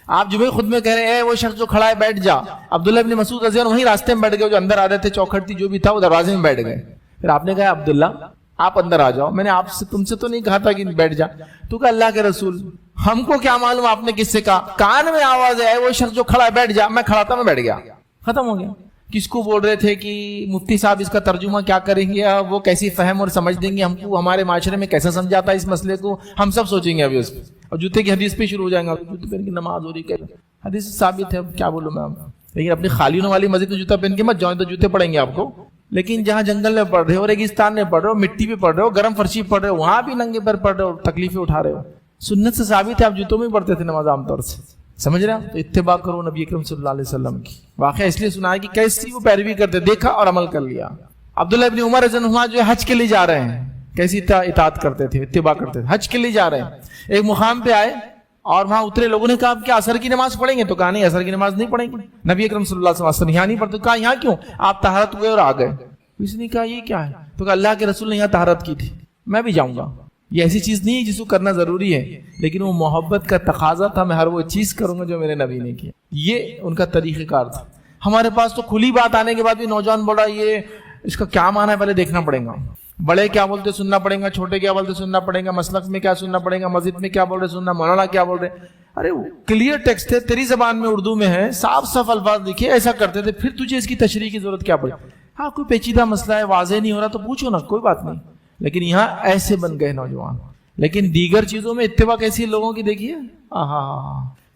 آپ جمعے خطبے کہہ رہے ہیں, اے وہ شخص جو کھڑا ہے بیٹھ جا. عبداللہ ابن مسعود رضی اللہ عنہ وہیں راستے میں بیٹھ گئے, جو اندر آ رہے تھے, چوکھٹ تھی جو بھی تھا, وہ دروازے میں بیٹھ گئے. پھر آپ نے کہا عبداللہ آپ اندر آ جاؤ, میں نے آپ سے, تم سے تو نہیں کہا تھا کہ بیٹھ جا. تو کہا اللہ کے رسول ہم کو کیا معلوم آپ نے کس سے کہا, کان میں آواز ہے, اے وہ شخص جو کھڑا ہے بیٹھ جا. میں کھڑا تھا, میں بیٹھ گیا, ختم ہو گیا. کس کو بول رہے تھے کہ مفتی صاحب اس کا ترجمہ کیا کریں گے، وہ کیسی فہم اور سمجھ دیں گے ہم کو، ہمارے معاشرے میں کیسا سمجھاتا ہے اس مسئلے کو، ہم سب سوچیں گے ابھی اس پہ، اور جوتے کی حدیث پہ شروع ہو جائیں گا، جوتے پہن کے نماز ہو رہی ہے، حدیث ثابت ہے، کیا بولوں میں آپ، لیکن اپنی خالیوں والی مسجد میں جوتا پہن کے مت جاؤ، تو جوتے پڑیں گے آپ کو، لیکن جہاں جنگل میں پڑھ رہے ہو، ریگستان میں پڑھ رہے ہو، مٹی پہ پڑھ رہے ہو، گرم فرشی پڑھ رہے ہو، وہاں بھی ننگے پر پڑھ رہے ہو، تکلیفیں اٹھا رہے ہو، سنت سے ثابت ہے، آپ جوتوں میں پڑھتے تھے نماز عام طور سے، سمجھ رہے ہیں؟ تو اتباع کرو نبی اکرم صلی اللہ علیہ وسلم کی۔ واقعہ اس لیے سنا ہے کہ کیسی وہ پیروی کرتے، دیکھا اور عمل کر لیا۔ عبداللہ ابن عمر رضی اللہ عنہ جو حج کے لیے جا رہے ہیں، کیسی اطاعت کرتے تھے، اتباع کرتے تھے، حج کے لیے جا رہے ہیں، ایک مقام پہ آئے اور وہاں اترے، لوگوں نے کہا آپ کیا عصر کی نماز پڑھیں گے؟ تو کہا نہیں، عصر کی نماز نہیں پڑھیں گے، نبی اکرم صلی اللہ علیہ وسلم یہاں نہیں پڑھتے۔ کہا یہاں کیوں؟ آپ طہارت ہوئے اور آ گئے۔ اس نے کہا یہ کیا ہے؟ تو کہا اللہ کے رسول نے یہاں طہارت کی تھی، میں بھی جاؤں گا۔ یہ ایسی چیز نہیں ہے جس کو کرنا ضروری ہے، لیکن وہ محبت کا تقاضا تھا، میں ہر وہ چیز کروں گا جو میرے نبی نے کی۔ یہ ان کا طریقہ کار تھا۔ ہمارے پاس تو کھلی بات آنے کے بعد بھی نوجوان بول رہا یہ اس کا کیا معنی ہے، پہلے دیکھنا پڑے گا، بڑے کیا بولتے سننا پڑے گا، چھوٹے کیا بولتے سننا پڑے گا، مسلک میں کیا سننا پڑے گا، مسجد میں کیا بول رہے سننا، مولانا کیا بول رہے۔ ارے کلیئر ٹیکسٹ ہے، تیری زبان میں اردو میں ہے، صاف صاف الفاظ لکھے، ایسا کرتے تھے، پھر تجھے اس کی تشریح کی ضرورت کیا پڑی؟ ہاں کوئی پیچیدہ مسئلہ ہے، واضح نہیں ہو رہا تو پوچھو نا، کوئی بات نہیں، لیکن یہاں ایسے بن گئے نوجوان۔ لیکن دیگر چیزوں میں اتباع کیسی لوگوں کی دیکھیے،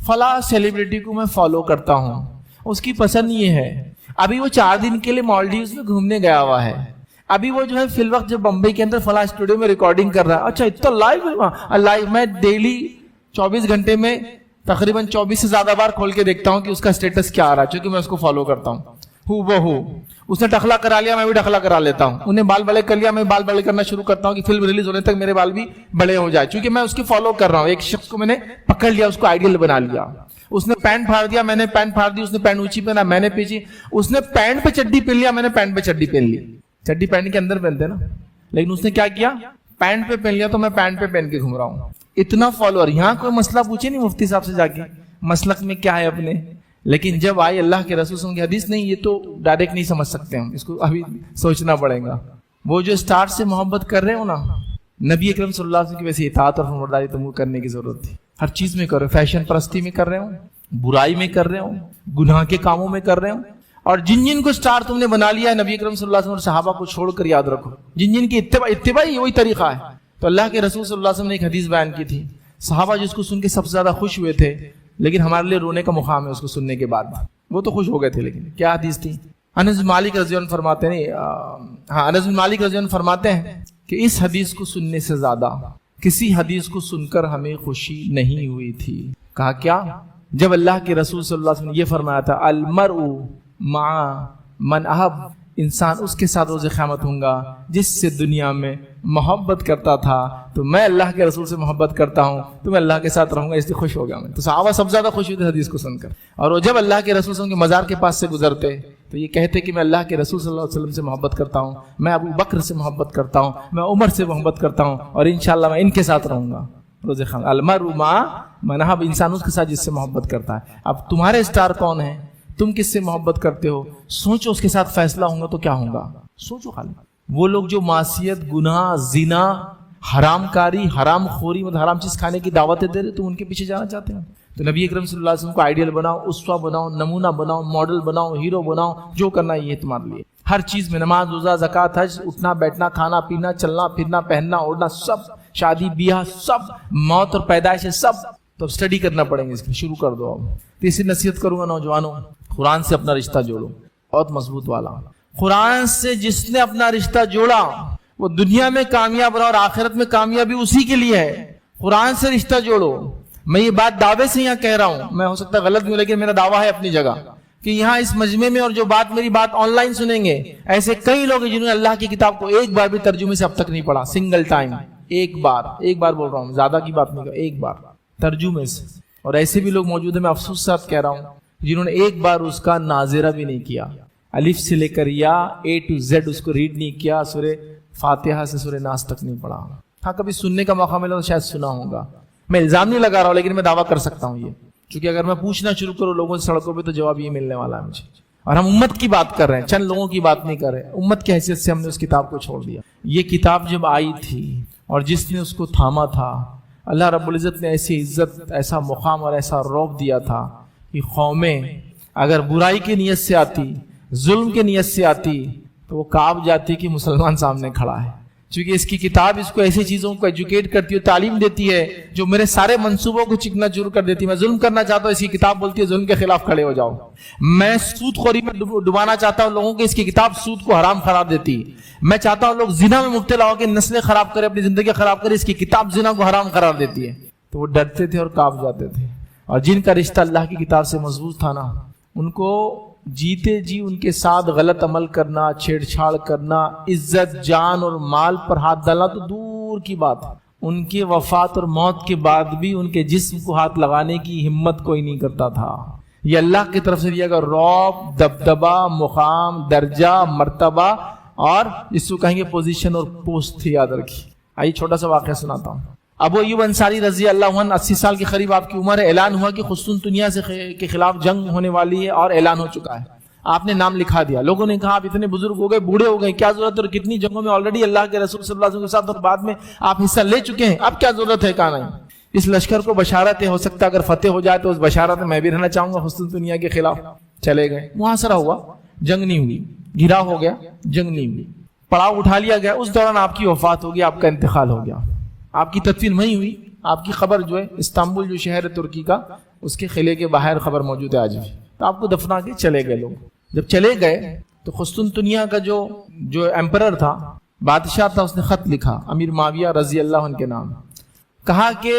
فلاں سیلیبریٹی کو میں فالو کرتا ہوں، اس کی پسند یہ ہے، ابھی وہ 4 دن کے لیے مالڈیوز میں گھومنے گیا ہوا ہے، ابھی وہ جو ہے فی الوقت جو بمبئی کے اندر فلاں اسٹوڈیو میں ریکارڈنگ کر رہا ہے، اچھا اتنا لائیو میں ڈیلی 24 گھنٹے میں تقریباً 24 سے زیادہ بار کھول کے دیکھتا ہوں کہ اس کا اسٹیٹس کیا آ رہا ہے، چونکہ میں اس کو فالو کرتا ہوں، اس نے ٹخلا کرا لیا میں بھی ٹخلا کرا لیتا ہوں، انہیں بال بڑے کر لیا میں بال بڑے کرنا شروع کرتا ہوں کہ فلم ریلیز ہونے تک میرے بال بھی بڑے ہو جائے، چونکہ میں اس کی فالو کر رہا ہوں۔ ایک شخص کو میں نے پکڑ لیا، اس کو آئیڈیل بنا لیا، اس نے پینٹ پھاڑ دیا میں نے پینٹ پھاڑ دی، اس نے پینٹ اونچی پہنا میں نے پیچھے، اس نے پینٹ پہ چڈی پہن لیا میں نے پینٹ پہ چڈی پہن لی، چڈی پینٹ کے اندر پہنتے نا، لیکن اس نے کیا کیا، پینٹ پہ پہن لیا تو میں پینٹ پہ پہن کے گھوم رہا ہوں۔ اتنا فالوور، یہاں کوئی مسئلہ پوچھے نہیں مفتی صاحب سے جا کے مسلک میں کیا ہے اپنے، لیکن جب آئی اللہ کے رسول صلی اللہ علیہ وسلم کی حدیث، نہیں یہ تو ڈائریکٹ نہیں سمجھ سکتے ہم، اس کو ابھی سوچنا پڑے گا۔ وہ جو اسٹارٹ سے محبت کر رہے ہو نا، نبی اکرم صلی اللہ علیہ وسلم کی ویسے اطاعت اور فرمانبرداری تم کو کرنے کی ضرورت تھی، ہر چیز میں کرو، فیشن پرستی میں کر رہے ہو، برائی میں کر رہے ہو، گناہ کے کاموں میں کر رہے ہو، اور جن جن کو اسٹار تم نے بنا لیا ہے نبی اکرم صلی اللہ علیہ وسلم اور صحابہ کو چھوڑ کر یاد رکھو، جن جن کی اتباع وہی طریقہ ہے۔ تو اللہ کے رسول صلی اللہ علیہ وسلم نے ایک حدیث بیان کی تھی، صحابہ جس کو سن کے سب سے زیادہ خوش ہوئے تھے، لیکن ہمارے لیے رونے کا مقام ہے اس کو سننے کے بعد، وہ تو خوش ہو گئے تھے، لیکن کیا حدیث تھی؟ انس بن مالک رضی اللہ عنہ فرماتے ہیں، انس بن مالک رضی اللہ عنہ فرماتے ہیں کہ اس حدیث کو سننے سے زیادہ کسی حدیث کو سن کر ہمیں خوشی نہیں ہوئی تھی۔ کہا کیا؟ جب اللہ کے رسول صلی اللہ علیہ وسلم نے یہ فرمایا تھا، المرء مع من احب، انسان اس کے ساتھ روز قیامت ہوں گا جس سے دنیا میں محبت کرتا تھا، تو میں اللہ کے رسول سے محبت کرتا ہوں تو میں اللہ کے ساتھ رہوں گا، اس لیے خوش ہو گیا میں۔ تو صحابہ سب زیادہ خوش ہوئے تھے حدیث کو سن کر، اور وہ جب اللہ کے رسول صلی اللہ علیہ وسلم کے مزار کے پاس سے گزرتے تو یہ کہتے کہ میں اللہ کے رسول صلی اللہ علیہ وسلم سے محبت کرتا ہوں، میں ابو بکر سے محبت کرتا ہوں، میں عمر سے محبت کرتا ہوں، اور انشاءاللہ میں ان کے ساتھ رہوں گا روز قیامت۔ المرء مع من احب، انسان اس کے ساتھ جس سے محبت کرتا ہے۔ اب تمہارے اسٹار کون ہیں؟ تم کس سے محبت کرتے ہو؟ سوچو، اس کے ساتھ فیصلہ ہوگا تو کیا ہوگا، سوچو خالی۔ وہ لوگ جو معصیت، گناہ، زنا، حرام کاری، حرام خوری، مطلب حرام چیز کھانے کی دعوتیں دے رہے، تم ان کے پیچھے جانا چاہتے ہو؟ تو نبی اکرم صلی اللہ علیہ وسلم کو آئیڈیل بناؤ، اسوہ بناؤ، نمونہ بناؤ، ماڈل بناؤ، ہیرو بناؤ، جو کرنا یہ تمہارے لیے۔ ہر چیز میں، نماز، روزہ، زکوٰۃ، حج، اٹھنا بیٹھنا، کھانا پینا، چلنا پھرنا، پہننا اوڑھنا، سب، شادی بیاہ، سب، موت اور پیدائش، سب۔ تو اسٹڈی کرنا پڑیں گے، اس کی شروع کر دو اب۔ تیسری نصیحت کروں گا نوجوانوں، قرآن سے اپنا رشتہ جوڑو، بہت مضبوط والا۔ قرآن سے جس نے اپنا رشتہ جوڑا وہ دنیا میں کامیاب رہا، اور آخرت میں کامیابی اسی کے لیے ہے۔ قرآن سے رشتہ جوڑو۔ میں یہ بات دعوے سے یہاں کہہ رہا ہوں، میں ہو سکتا ہے غلط بھی ہوں، لیکن میرا دعویٰ ہے اپنی جگہ کہ یہاں اس مجمع میں، اور جو بات میری بات آن لائن سنیں گے، ایسے کئی لوگ ہیں جنہوں نے اللہ کی کتاب کو ایک بار بھی ترجمے سے اب تک نہیں پڑھا، سنگل ٹائم، ایک بار بول رہا ہوں، زیادہ کی بات نہیں کر، ایک بار ترجمے سے۔ اور ایسے بھی لوگ موجود ہیں، میں افسوس ساتھ کہہ رہا ہوں، جنہوں نے ایک بار اس کا ناظرہ بھی نہیں کیا، الف سے لے کر یا اے ٹو زیڈ اس کو ریڈ نہیں کیا، سورہ فاتحہ سے سورہ ناس تک نہیں پڑھا۔ ہاں کبھی سننے کا موقع ملا تو شاید سنا ہوگا، میں الزام نہیں لگا رہا ہوں، لیکن میں دعویٰ کر سکتا ہوں یہ، چونکہ اگر میں پوچھنا شروع کروں لوگوں سے سڑکوں پہ تو جواب یہ ملنے والا ہے مجھے۔ اور ہم امت کی بات کر رہے ہیں، چند لوگوں کی بات نہیں کر رہے، امت کی حیثیت سے ہم نے اس کتاب کو چھوڑ دیا۔ یہ کتاب جب آئی تھی اور جس نے اس کو تھاما تھا، اللہ رب العزت نے ایسی عزت، ایسا مقام اور ایسا رعب دیا تھا کہ قومیں اگر برائی کی نیت سے آتی، ظلم کی نیت سے آتی تو وہ کانپ جاتی کہ مسلمان سامنے کھڑا ہے، چونکہ اس کی کتاب اس کو ایسی چیزوں کو ایجوکیٹ کرتی ہے، تعلیم دیتی ہے جو میرے سارے منصوبوں کو چکنا چور کر دیتی ہے۔ میں ظلم کرنا چاہتا ہوں، اس کی کتاب بولتی ہے ظلم کے خلاف کھڑے ہو جاؤ۔ میں سود خوری میں ڈبانا چاہتا ہوں لوگوں کو، اس کی کتاب سود کو حرام قرار دیتی۔ میں چاہتا ہوں لوگ زنا میں مبتلا ہو کے نسلیں خراب کرے، اپنی زندگی خراب کرے، اس کی کتاب زنا کو حرام قرار دیتی ہے۔ تو وہ ڈرتے تھے اور کانپ جاتے تھے، اور جن کا رشتہ اللہ کی کتاب سے مضبوط تھا نا، ان کو جیتے جی ان کے ساتھ غلط عمل کرنا، چھیڑ چھاڑ کرنا، عزت، جان اور مال پر ہاتھ ڈالنا تو دور کی بات ہے۔ ان کے وفات اور موت کے بعد بھی ان کے جسم کو ہاتھ لگانے کی ہمت کوئی نہیں کرتا تھا۔ یہ اللہ کی طرف سے دیا گیا رعب، دبدبہ، مقام، درجہ، مرتبہ، اور اس کو کہیں گے پوزیشن اور پوسٹ تھی، یاد رکھیے۔ آئیے چھوٹا سا واقعہ سناتا ہوں۔ ابو ایوب انصاری رضی اللہ عنہ، 80 سال کے قریب آپ کی عمر ہے، اعلان ہوا کہ قسطنطنیہ کے خلاف جنگ ہونے والی ہے، اور اعلان ہو چکا ہے۔ آپ نے نام لکھا دیا۔ لوگوں نے کہا آپ اتنے بزرگ ہو گئے، بوڑھے ہو گئے، کیا ضرورت ہے، اور کتنی جنگوں میں آلریڈی اللہ کے رسول صلی اللہ علیہ وسلم کے ساتھ اور بعد میں آپ حصہ لے چکے ہیں، اب کیا ضرورت ہے؟ کہا نہیں، اس لشکر کو بشارت ہے، ہو سکتا ہے اگر فتح ہو جائے تو اس بشارت میں میں بھی رہنا چاہوں گا قسطنطنیہ کے خلاف۔ چلے گئے، محاصرہ ہوا، جنگ نہیں ہوئی، گھرا ہو گیا، جنگ نہیں ہوئی، پڑاؤ اٹھا لیا گیا۔ اس دوران آپ کی وفات ہو گئی، آپ کا انتقال ہو گیا، آپ کی تدفین نہیں ہوئی۔ آپ کی خبر جو ہے استنبول جو شہر ہے ترکی کا، اس کے قلعے کے باہر خبر موجود ہے آج بھی۔ تو آپ کو دفنا کے چلے گئے لوگ۔ جب چلے گئے تو قسطنطنیہ کا جو ایمپرر تھا، بادشاہ تھا، اس نے خط لکھا امیر معاویہ رضی اللہ عنہ کے نام، کہا کہ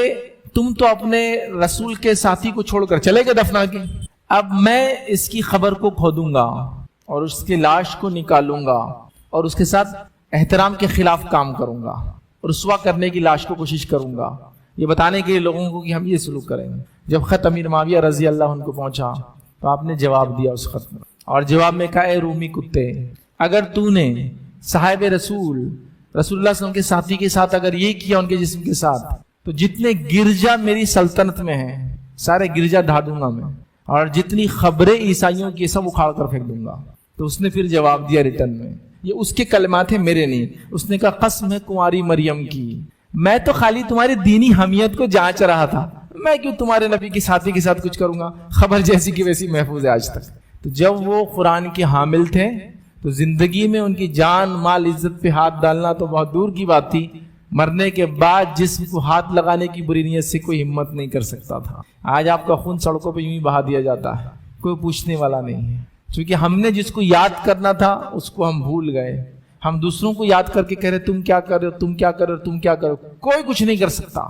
تم تو اپنے رسول کے ساتھی کو چھوڑ کر چلے گئے دفنا کے، اب میں اس کی خبر کو کھودوں گا اور اس کی لاش کو نکالوں گا اور اس کے ساتھ احترام کے خلاف کام کروں گا، رسوا کرنے کی لاش کو کوشش کروں گا، یہ بتانے کے لیے لوگوں کو کہ ہم یہ سلوک کریں گے۔ جب خط امیر معاویہ رضی اللہ عنہ کو پہنچا تو آپ نے جواب دیا اس خط میں، اور جواب میں کہا اے رومی کتے، اگر تو نے صاحب رسول اللہ صلی اللہ علیہ وسلم کے ساتھی کے ساتھ اگر یہ کیا ان کے جسم کے ساتھ، تو جتنے گرجا میری سلطنت میں ہیں سارے گرجا ڈھا دوں گا میں، اور جتنی خبریں عیسائیوں کی سب اکھاڑ کر پھینک دوں گا۔ تو اس نے پھر جواب دیا ریٹرن میں، یہ اس کے کلمات ہیں میرے نہیں۔ اس نے کہا قسم ہے کنواری مریم کی، میں تو خالی تمہاری دینی حمیت کو جانچ رہا تھا، میں کیوں تمہارے نبی کی ساتھی کے ساتھ کچھ کروں گا، خبر جیسی کی ویسی محفوظ ہے آج تک۔ تو جب وہ قرآن کے حامل تھے تو زندگی میں ان کی جان مال عزت پہ ہاتھ ڈالنا تو بہت دور کی بات تھی، مرنے کے بعد جسم کو ہاتھ لگانے کی بری نیت سے کوئی ہمت نہیں کر سکتا تھا۔ آج آپ کا خون سڑکوں پہ یوں ہی بہا دیا جاتا ہے، کوئی پوچھنے والا نہیں ہے، کیونکہ ہم نے جس کو یاد کرنا تھا اس کو ہم بھول گئے۔ ہم دوسروں کو یاد کر کے کہہ رہے تم کیا کر رہے ہو، تم کیا کر رہے ہو، تم کیا کرو، کوئی کچھ نہیں کر سکتا۔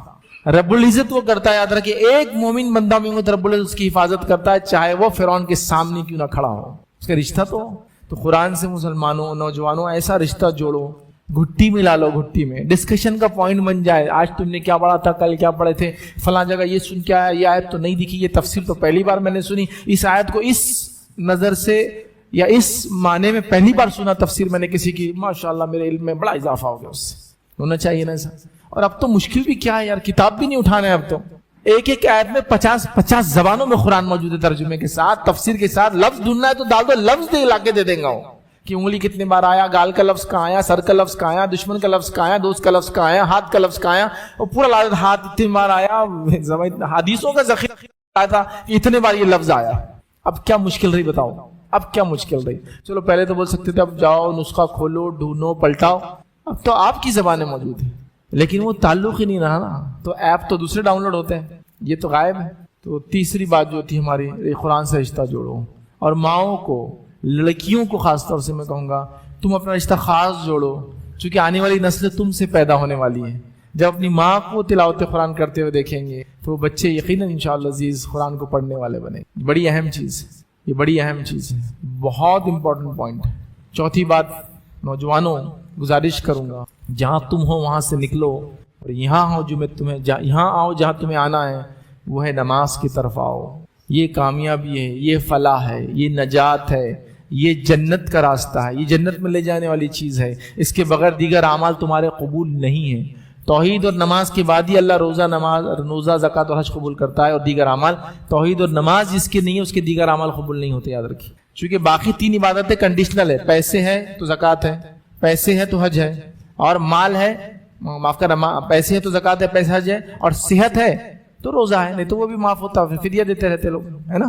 رب العزت وہ کرتا ہے، یاد رکھیں، ایک مومن بندہ میں ہو تو رب العزت اس کی حفاظت کرتا ہے، چاہے وہ فرعون کے سامنے کیوں نہ کھڑا ہو، اس کا رشتہ تو قرآن سے مسلمانوں نوجوانوں ایسا رشتہ جوڑو، گھٹی میں لا لو، گھٹی میں ڈسکشن کا پوائنٹ بن جائے، آج تم نے کیا پڑھا تھا، کل کیا پڑھے تھے، فلاں جگہ یہ سن کے آیا، یہ آیت تو نہیں دکھی، یہ تفسیر تو پہلی بار میں نے سنی، اس آیت کو اس نظر سے یا اس معنی میں پہلی بار سنا، تفسیر میں نے کسی کی، ماشاءاللہ میرے علم میں بڑا اضافہ ہو گیا، اس سے ہونا چاہیے نا ایسا۔ اور اب تو مشکل بھی کیا ہے یار، کتاب بھی نہیں اٹھانا ہے اب تو، ایک آیت میں 50 زبانوں میں قرآن موجود ہے، ترجمے کے ساتھ، تفسیر کے ساتھ، لفظ ڈھونڈنا ہے تو ڈال دو، لفظ دے لا کے دے دیں گا وہ، کہ انگلی کتنے بار آیا، گال کا لفظ کہاں آیا، سر کا لفظ کہاں آیا، دشمن کا لفظ کہاں آیا، دوست کا لفظ کہاں آیا، ہاتھ کا لفظ کہاں آیا، اور پورا لازم ہاتھ اتنے بار آیا، حدیثوں کا ذخیرہ آیا تھا اتنے بار یہ لفظ آیا۔ اب کیا مشکل رہی بتاؤ، اب کیا مشکل رہی؟ چلو پہلے تو بول سکتے تھے اب جاؤ نسخہ کھولو ڈھونڈو پلٹاؤ، اب تو آپ کی زبانیں موجود ہیں، لیکن وہ تعلق ہی نہیں رہا نا، تو ایپ تو دوسرے ڈاؤن لوڈ ہوتے ہیں، یہ تو غائب ہے۔ تو تیسری بات جو تھی ہماری، قرآن سے رشتہ جوڑو، اور ماؤں کو، لڑکیوں کو خاص طور سے میں کہوں گا تم اپنا رشتہ خاص جوڑو، چونکہ آنے والی نسل تم سے پیدا ہونے والی ہے۔ جب اپنی ماں کو تلاوت قرآن کرتے ہوئے دیکھیں گے تو بچے یقیناً انشاءاللہ عزیز قرآن کو پڑھنے والے بنے۔ بڑی اہم چیز ہے یہ، بڑی اہم چیز ہے، بہت امپورٹنٹ پوائنٹ ہے۔ چوتھی بات، نوجوانوں گزارش کروں گا، جہاں تم ہو وہاں سے نکلو، اور یہاں ہو جو میں تمہیں یہاں آؤ جہاں تمہیں آنا ہے، وہ ہے نماز کی طرف آؤ۔ یہ کامیابی ہے، یہ فلاح ہے، یہ نجات ہے، یہ جنت کا راستہ ہے، یہ جنت میں لے جانے والی چیز ہے۔ اس کے بغیر دیگر اعمال تمہارے قبول نہیں ہیں۔ توحید اور نماز کے بعد ہی اللہ روزہ زکوٰۃ اور حج قبول کرتا ہے، اور دیگر اعمال۔ توحید اور نماز جس کے نہیں ہے اس کے دیگر اعمال قبول نہیں ہوتے، یاد رکھیے، چونکہ باقی 3 عبادتیں کنڈیشنل ہے، پیسے ہے تو زکوٰۃ ہے، پیسے ہے تو حج ہے، اور مال ہے، معاف کرنا، پیسے ہے تو زکوٰۃ ہے، پیسے حج ہے، اور صحت ہے تو روزہ ہے، نہیں تو وہ بھی معاف ہوتا، پھر فدیہ دیتے رہتے لوگ، ہے نا۔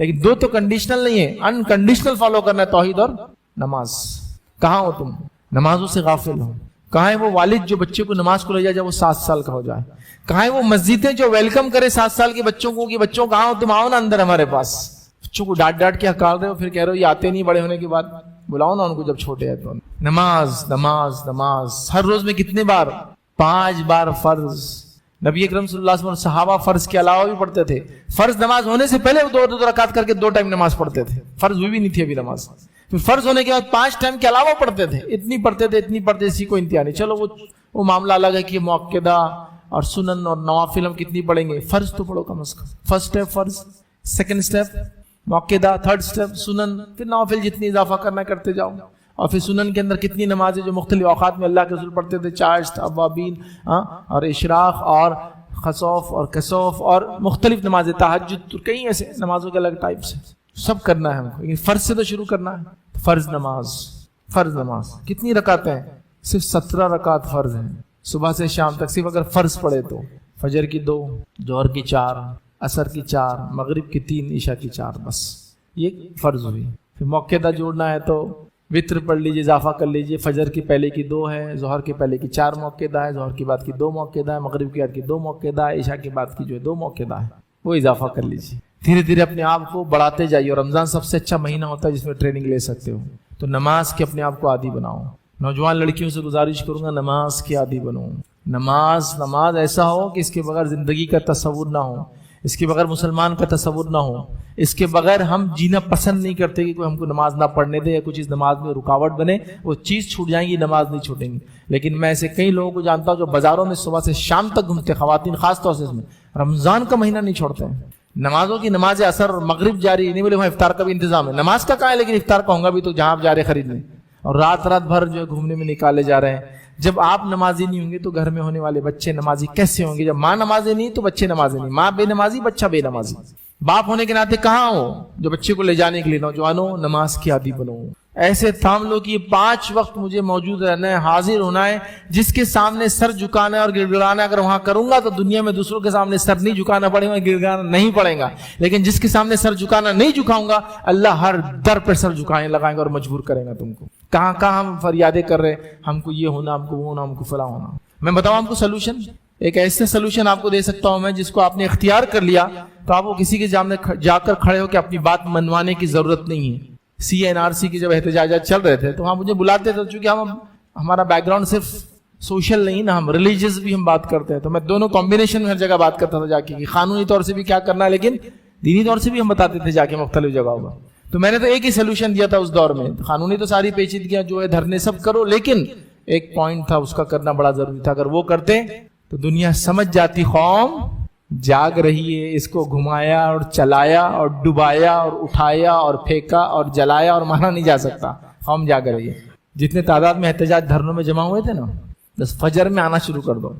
لیکن دو تو کنڈیشنل نہیں ہے, انکنڈیشنل فالو کرنا ہے توحید اور نماز. کہاں ہو تم؟ نمازوں سے غافل ہو. کہاں ہے وہ والد جو بچے کو نماز کو لے جائے جب وہ 7 سال کا ہو جائے؟ کہاں ہے وہ مسجدیں جو ویلکم کرے 7 سال کے بچوں کو کہ بچوں کہاں ہو تم, آؤ نا اندر ہمارے پاس. بچوں کو ڈانٹ کے ہکال رہے ہو, پھر کہہ رہے ہو یہ آتے نہیں بڑے ہونے کے بعد. بلاؤ نا ان کو جب چھوٹے ہیں تو. نماز نماز نماز ہر روز میں کتنے بار؟ 5 بار فرض. نبی اکرم صلی اللہ علیہ وسلم صحابہ فرض کے علاوہ بھی پڑھتے تھے. فرض نماز ہونے سے پہلے وہ 2 رکعت کر کے 2 ٹائم نماز پڑھتے تھے. فرض ہوئی بھی نہیں تھی ابھی نماز. پھر فرض ہونے کے بعد 5 ٹائم کے علاوہ پڑھتے تھے. اتنی پڑھتے تھے اسی کو انتہا نہیں. چلو وہ معاملہ الگ ہے کہ موقدہ اور سنن اور نوافل ہم کتنی پڑھیں گے. فرض تو پڑھو کم از کم. فرسٹ اسٹیپ فرض, سیکنڈ اسٹیپ موقدہ, تھرڈ اسٹیپ سنن, پھر نوافل جتنی اضافہ کرنا کرتے جاؤ. اور پھر سنن کے اندر کتنی نمازیں جو مختلف اوقات میں اللہ کے رسول پڑھتے تھے, چاشت, اوابین اور اشراق اور خسوف اور کسوف اور مختلف نمازیں, تہجد, کئی ایسے نمازوں کے الگ ٹائپ سے سب کرنا ہے ہم کو. لیکن فرض سے تو شروع کرنا ہے. فرض نماز کتنی رکعتیں ہیں؟ صرف 17 رکعت فرض ہیں صبح سے شام تک. صرف اگر فرض پڑھے تو فجر کی 2, ظہر کی 4, عصر کی 4, مغرب کی 3, عشاء کی 4, بس یہ فرض ہوئی. پھر موقعہ جوڑنا ہے تو وطر پڑھ لیجیے, اضافہ کر لیجیے. فجر کی پہلے کی 2 ہے, ظہر کے پہلے کی 4 موقعہ ہے, ظہر کے بعد کی 2 موقعہ ہے, مغرب کے بعد کی 2 موقعہ ہے, عشاء کے بعد کی جو ہے 2 موقعہ ہے, وہ اضافہ کر لیجیے. دھیرے دھیرے اپنے آپ کو بڑھاتے جائیے. اور رمضان سب سے اچھا مہینہ ہوتا ہے جس میں ٹریننگ لے سکتے ہو. تو نماز کے اپنے آپ کو عادی بناؤ. نوجوان لڑکیوں سے گزارش کروں گا نماز کے عادی بنو. نماز ایسا ہو کہ اس کے بغیر زندگی کا تصور نہ ہو, اس کے بغیر مسلمان کا تصور نہ ہو, اس کے بغیر ہم جینا پسند نہیں کرتے کہ کوئی ہم کو نماز نہ پڑھنے دے یا کچھ اس نماز میں رکاوٹ بنے. وہ چیز چھوٹ جائیں گی, نماز نہیں چھوٹیں گی. لیکن میں ایسے کئی لوگوں کو جانتا ہوں جو بازاروں میں صبح سے شام تک گھومتے, خواتین خاص طور سے, اس میں رمضان کا مہینہ نہیں چھوڑتے ہیں. نمازوں کی نماز اثر اور مغرب جاری نہیں, بولے وہاں افطار کا بھی انتظام ہے. نماز کا کہاں ہے, لیکن افطار کا ہوگا بھی تو جہاں آپ جا رہے خریدنے, اور رات بھر جو گھومنے میں نکالے جا رہے ہیں. جب آپ نمازی نہیں ہوں گے تو گھر میں ہونے والے بچے نمازی کیسے ہوں گے؟ جب ماں نمازی نہیں تو بچے نمازی نہیں. ماں بے نمازی, بچہ بے نمازی. باپ ہونے کے ناطے کہاں ہو جو بچے کو لے جانے کے لیے؟ نوجوانوں نماز کی عادی بنو. ایسے تھام لو کہ 5 وقت مجھے موجود رہنا ہے, حاضر ہونا ہے. جس کے سامنے سر جھکانا ہے اور گڑ گڑانا ہے, اگر وہاں کروں گا تو دنیا میں دوسروں کے سامنے سر نہیں جھکانا پڑے گا, گڑ گڑانا نہیں پڑے گا. لیکن جس کے سامنے سر جھکانا نہیں جھکاؤں گا, اللہ ہر در پر سر جھکانے لگائیں گا اور مجبور کریں گا تم کو. کہاں ہم فریادیں کر رہے, ہم کو یہ ہونا, ہم کو وہ ہونا, ہم کو فلاں ہونا. میں بتاؤں آپ کو سلوشن, ایک ایسے سلوشن آپ کو دے سکتا ہوں میں جس کو آپ نے اختیار کر لیا تو آپ کو کسی کے سامنے جا کر کھڑے ہو کہ اپنی بات منوانے کی ضرورت نہیں ہے. CNRC کی جب احتجاجات چل رہے تھے تو وہاں مجھے بلاتے تھے, چونکہ ہمارا بیک گراؤنڈ صرف سوشل نہیں نا, ہم ریلیجیس بھی ہم بات کرتے ہیں. تو میں دونوں کمبینیشن میں ہر جگہ بات کرتا تھا جا کے, قانونی طور سے بھی کیا کرنا ہے لیکن دینی طور سے بھی ہم بتاتے تھے جا کے مختلف جگہوں پر. تو میں نے تو ایک ہی سلوشن دیا تھا اس دور میں. قانونی تو ساری پیچیدگیاں جو ہے دھرنے سب کرو, لیکن ایک پوائنٹ تھا اس کا کرنا بڑا ضروری تھا. اگر وہ کرتے تو دنیا سمجھ جاتی قوم جاگ رہی ہے. اس کو گھمایا اور چلایا اور ڈبایا اور اٹھایا اور پھینکا اور جلایا اور مارا نہیں جا سکتا. قوم جاگ رہی ہے. جتنے تعداد میں احتجاج دھرنوں میں جمع ہوئے تھے نا, بس فجر میں آنا شروع کر دو,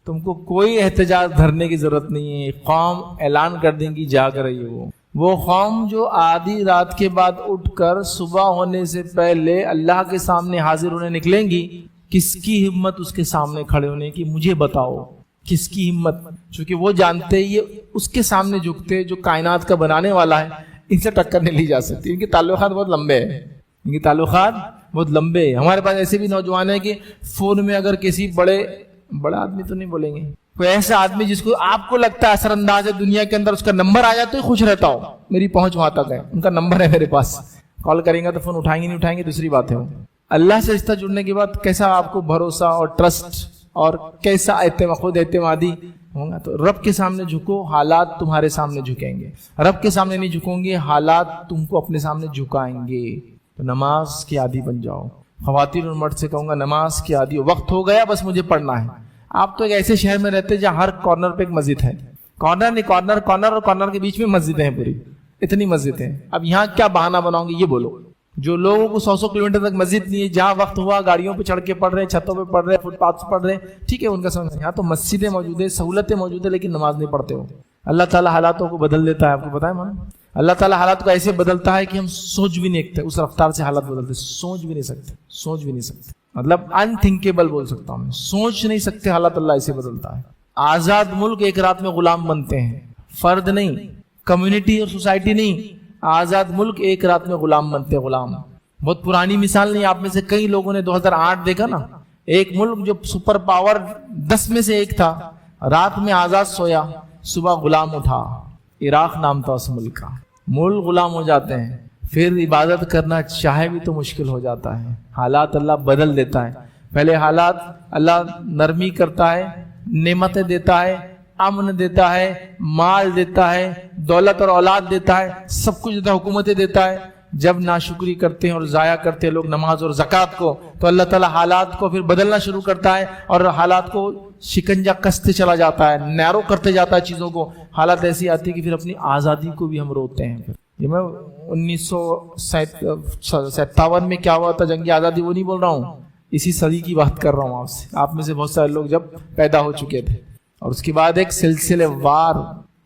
تم کو کوئی احتجاج دھرنے کی ضرورت نہیں ہے. قوم اعلان کر دیں گی جاگ رہی ہے. وہ قوم جو آدھی رات کے بعد اٹھ کر صبح ہونے سے پہلے اللہ کے سامنے حاضر ہونے نکلیں گی, کس کی ہمت اس کے سامنے کھڑے ہونے کی؟ مجھے بتاؤ کس کی ہمت؟ چونکہ وہ جانتے یہ اس کے سامنے جھکتے جو کائنات کا بنانے والا ہے, ان سے ٹکر نہیں لی جا سکتی. ان کے تعلقات بہت لمبے ہیں, ان کے تعلقات بہت لمبے ہیں. ہمارے پاس ایسے بھی نوجوان ہیں کہ فون میں اگر کسی بڑا آدمی تو نہیں بولیں گے, کوئی ایسا آدمی جس کو آپ کو لگتا ہے اثر انداز ہے دنیا کے اندر, اس کا نمبر آ جائے تو خوش رہتا ہوں, میری پہنچ وہاں تک ہے, ان کا نمبر ہے میرے پاس, کال کریں گے تو فون اٹھائیں گے نہیں اٹھائیں گے دوسری بات ہے. اللہ سے رشتہ جڑنے کے بعد کیسا آپ کو بھروسہ اور ٹرسٹ اور کیسا خود اعتمادی ہوگا. تو رب کے سامنے جھکو, حالات تمہارے سامنے جھکیں گے. رب کے سامنے نہیں جھکوں گے, حالات تم کو اپنے سامنے جھکائیں گے. تو نماز کے عادی بن جاؤ. خواتین اور مرد سے کہوں گا نماز کے عادی ہو. وقت ہو گیا, بس مجھے پڑھنا ہے. آپ تو ایک ایسے شہر میں رہتے جہاں ہر کارنر پہ ایک مسجد ہے. کارنر نہیں, کارنر اور کارنر کے بیچ میں مسجدیں ہیں پوری, اتنی مسجدیں ہیں. اب یہاں کیا بہانہ بناؤں گے یہ بولو. جو لوگوں کو 100 کلومیٹر تک مسجد نہیں ہے, جہاں وقت ہوا گاڑیوں پہ چڑھ کے پڑھ رہے ہیں, چھتوں پہ پڑھ رہے ہیں, فٹ پاتھ پہ پڑھ رہے ہیں, ٹھیک ہے ان کا سمجھ. یہاں تو مسجدیں موجود ہیں, سہولتیں موجود ہیں, لیکن نماز نہیں پڑھتے ہو. اللہ تعالیٰ حالاتوں کو بدل دیتا ہے. آپ کو پتا ہے مان, اللہ تعالیٰ حالات کو ایسے بدلتا ہے کہ ہم سوچ بھی نہیں سکتے. اس رفتار سے حالات بدلتے, سوچ بھی نہیں سکتے. مطلب انتھنکیبل بول سکتا ہوں میں, سوچ نہیں سکتے حالات اللہ ایسے بدلتا ہے. آزاد ملک ایک رات میں غلام بنتے ہیں, فرد نہیں, کمیونٹی اور سوسائٹی نہیں، آزاد ملک ایک رات میں غلام بنتے، غلام. بہت پرانی مثال نہیں، آپ میں سے کئی لوگوں نے 2008 دیکھا نا، ایک ملک جو سپر پاور 10 میں سے ایک تھا، رات میں آزاد سویا، صبح غلام اٹھا. عراق نام تھا اس ملک کا. ملک غلام ہو جاتے ہیں، پھر عبادت کرنا چاہے بھی تو مشکل ہو جاتا ہے. حالات اللہ بدل دیتا ہے. پہلے حالات اللہ نرمی کرتا ہے، نعمتیں دیتا ہے، امن دیتا ہے، مال دیتا ہے، دولت اور اولاد دیتا ہے، سب کچھ دیتا ہے، حکومتیں دیتا ہے. جب ناشکری کرتے ہیں اور ضائع کرتے ہیں لوگ نماز اور زکوٰۃ کو، تو اللہ تعالیٰ حالات کو پھر بدلنا شروع کرتا ہے اور حالات کو شکنجہ کستے چلا جاتا ہے، نیرو کرتے جاتا ہے چیزوں کو. حالات ایسی آتی ہے کہ پھر اپنی آزادی کو بھی ہم روتے ہیں. پھر یہ میں 1957 میں کیا ہوا تھا جنگ آزادی، وہ نہیں بول رہا ہوں، اسی صدی کی بات کر رہا ہوں آپ سے. آپ میں سے بہت سارے لوگ جب پیدا ہو چکے تھے. اور اس کے بعد ایک سلسلے وار،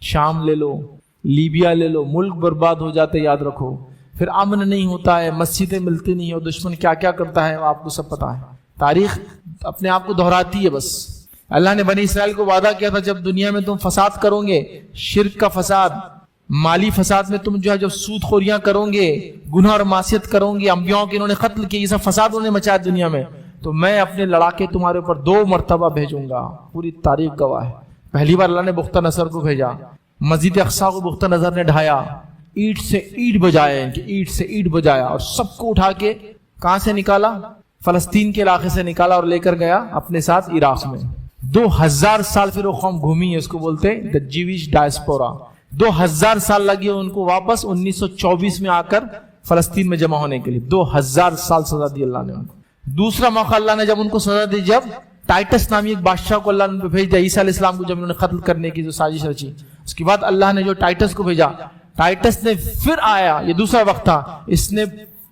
شام لے لو، لیبیا لے لو، ملک برباد ہو جاتے، یاد رکھو. پھر امن نہیں ہوتا ہے، مسجدیں ملتی نہیں، اور دشمن کیا کیا کرتا ہے آپ کو سب پتا ہے. تاریخ اپنے آپ کو دہراتی ہے. بس اللہ نے بنی اسرائیل کو وعدہ کیا تھا جب دنیا میں تم فساد کرو گے، شرک کا فساد، مالی فساد میں تم جو ہے جب سود خوریاں کرو گے، گناہ اور معصیت کرو گے، انبیاءوں کے انہوں نے قتل کیے، یہ سب فساد انہوں نے مچایا دنیا میں، تو میں اپنے لڑاکے تمہارے اوپر 2 مرتبہ بھیجوں گا. پوری تاریخ گواہ ہے. پہلی بار اللہ نے بختہ نصر کو بھیجا، مسجد اقصیٰ کو بختہ نصر نے ڈھایا، اینٹ سے اینٹ بجایا، ان کی اینٹ سے اینٹ بجایا، اور سب کو اٹھا کے کہاں سے نکالا؟ فلسطین کے علاقے سے نکالا اور لے کر گیا اپنے ساتھ عراق میں. 2000 سال پھر وہ قوم گھومی ہے، اس کو بولتے ہیں دا جیوش ڈائسپورا. 2000 سال لگے ان کو واپس 1924 میں آ کر فلسطین میں جمع ہونے کے لیے. 2000 سال سزا دی اللہ نے ان کو. دوسرا موقع اللہ نے جب ان کو سزا دی، جب ٹائٹس نامی ایک بادشاہ کو اللہ نے بھیج دیا عیسیٰ علیہ السلام کو، جب انہوں نے قتل کرنے کی جو سازش رچی، اس کے بعد اللہ نے جو ٹائٹس کو بھیجا، ٹائٹس نے پھر آیا، یہ دوسرا وقت تھا، اس نے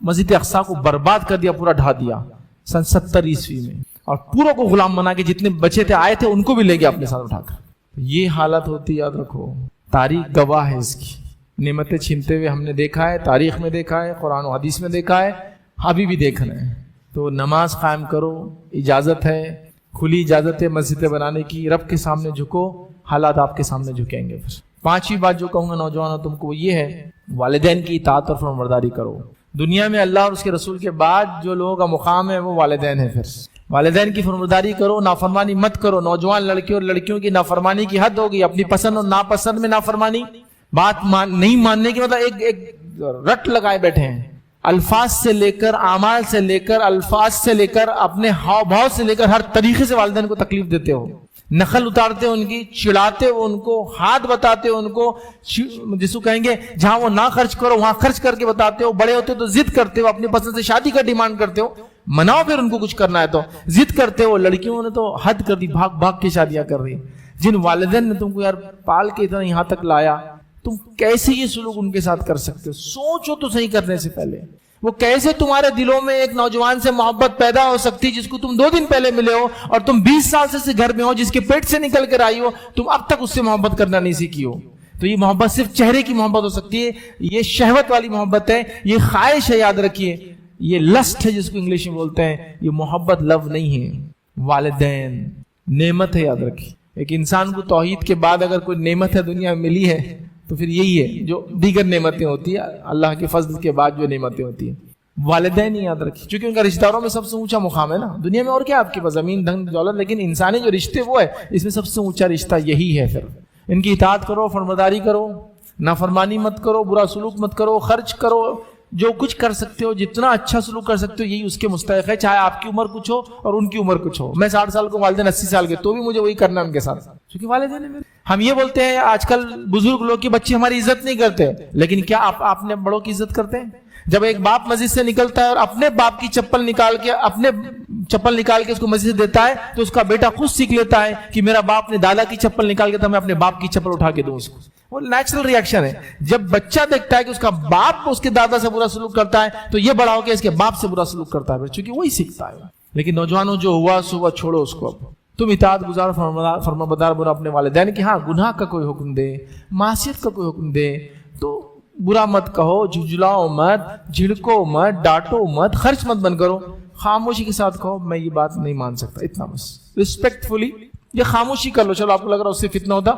مسجد اقصیٰ کو برباد کر دیا، پورا ڈھا دیا سن 70 عیسوی میں، اور پوروں کو غلام بنا کے جتنے بچے تھے آئے تھے ان کو بھی لے گیا اپنے ساتھ اٹھا کر. یہ حالت ہوتی، یاد رکھو. تاریخ گواہ ہے اس کی. نعمتیں چھینتے ہوئے ہم نے دیکھا ہے، تاریخ میں دیکھا ہے، قرآن و حدیث میں دیکھا ہے، ابھی بھی دیکھ رہے ہیں. تو نماز قائم کرو، اجازت ہے، کھلی اجازت ہے مسجدیں بنانے کی. رب کے سامنے جھکو، حالات آپ کے سامنے جھکیں گے. پھر 5ویں بات جو کہوں گا نوجوانوں تم کو، وہ یہ ہے والدین کی اطاعت اور فرمانبرداری کرو. دنیا میں اللہ اور اس کے رسول کے بعد جو لوگوں کا مقام ہے وہ والدین ہے. پھر والدین کی فرمانبرداری کرو، نافرمانی مت کرو. نوجوان لڑکے اور لڑکیوں کی نافرمانی کی حد ہوگی. اپنی پسند اور ناپسند میں نافرمانی، بات نہیں ماننے کی مطلب ایک رٹ لگائے بیٹھے ہیں. الفاظ سے لے کر، اعمال سے لے کر، الفاظ سے لے کر، اپنے ہاؤ بھاؤ سے لے کر ہر طریقے سے والدین کو تکلیف دیتے ہو، نقل اتارتے ہو ان کی، چڑھاتے ہو ان کو، ہاتھ بتاتے ہو ان کو، جس کو کہیں گے جہاں وہ نہ خرچ کرو وہاں خرچ کر کے بتاتے ہو. بڑے ہوتے تو ضد کرتے ہو، اپنی پسند سے شادی کا ڈیمانڈ کرتے ہو، مناؤ پھر ان کو کچھ کرنا ہے تو ضد کرتے ہو. لڑکیوں نے تو حد کر دی، بھاگ بھاگ کے شادیاں کر رہی. جن والدین نے تم کو یار پال کے اتنا یہاں تک لایا، تم کیسے یہ سلوک ان کے ساتھ کر سکتے ہو؟ سوچو تو صحیح کرنے سے پہلے. وہ کیسے تمہارے دلوں میں ایک نوجوان سے محبت پیدا ہو سکتی جس کو تم 2 دن پہلے ملے ہو، اور تم 20 سال سے گھر میں ہو، جس کے پیٹ سے نکل کر آئی ہو، تم اب تک اس سے محبت کرنا نہیں سیکھی ہو. تو یہ محبت صرف چہرے کی محبت ہو سکتی ہے، یہ شہوت والی محبت ہے، یہ خواہش ہے، یاد رکھیے. یہ لسٹ ہے جس کو انگلش میں بولتے ہیں. یہ محبت لو نہیں ہے. والدین نعمت ہے، یاد رکھیے. ایک انسان کو توحید کے بعد اگر کوئی نعمت ہے دنیا میں ملی ہے تو پھر یہی ہے جو دیگر نعمتیں ہوتی ہیں اللہ کے فضل کے بعد جو نعمتیں ہوتی ہیں. والدین ہی یاد رکھیے، کیونکہ ان کا رشتہ داروں میں سب سے اونچا مقام ہے نا دنیا میں. اور کیا آپ کے پاس زمین دھن دولت، لیکن انسانی جو رشتے وہ ہے، اس میں سب سے اونچا رشتہ یہی ہے. پھر ان کی اطاعت کرو، فرمانبرداری کرو، نافرمانی مت کرو، برا سلوک مت کرو، خرچ کرو، جو کچھ کر سکتے ہو، جتنا اچھا سلوک کر سکتے ہو یہی اس کے مستحق ہے، چاہے آپ کی عمر کچھ ہو اور ان کی عمر کچھ ہو. میں 60 سال کو، والدین 80 سال کے، تو بھی مجھے وہی کرنا ہے ان کے ساتھ، کیونکہ والدین میرے. ہم یہ بولتے ہیں آج کل بزرگ لوگ کے بچے ہماری عزت نہیں کرتے، لیکن کیا آپ اپنے بڑوں کی عزت کرتے ہیں؟ جب ایک باپ مسجد سے نکلتا ہے اور اپنے باپ کی چپل نکال کے اس کو مسجد سے دیتا ہے، تو اس کا بیٹا خود سیکھ لیتا ہے کہ میرا باپ نے دادا کی چپل نکال کے، تو میں اپنے باپ کی چپل اٹھا کے دوں اس کو. وہ نیچرل ریاکشن ہے. جب بچہ دیکھتا ہے کہ اس کا باپ اس کے دادا سے برا سلوک کرتا ہے تو یہ بڑا ہو کے اس کے باپ سے برا سلوک کرتا ہے، چونکہ وہی سیکھتا ہے. لیکن نوجوانوں جو ہوا سو ہوا، چھوڑو اس کو. اب تم اطاعت گزار، فرمانبردار بنو اپنے والدین کی. ہاں گناہ کا کوئی حکم دے، معصیت کا کوئی حکم دے تو برا مت کہو، جھجلاؤ مت، جھڑکو مت، ڈانٹو مت، خرچ مت بند کرو. خاموشی کے ساتھ کہو میں یہ بات نہیں مان سکتا، اتنا بس. رسپیکٹ فلی یہ خاموشی کر لو. چلو آپ کو لگ رہا ہے اس سے فتنہ ہوتا،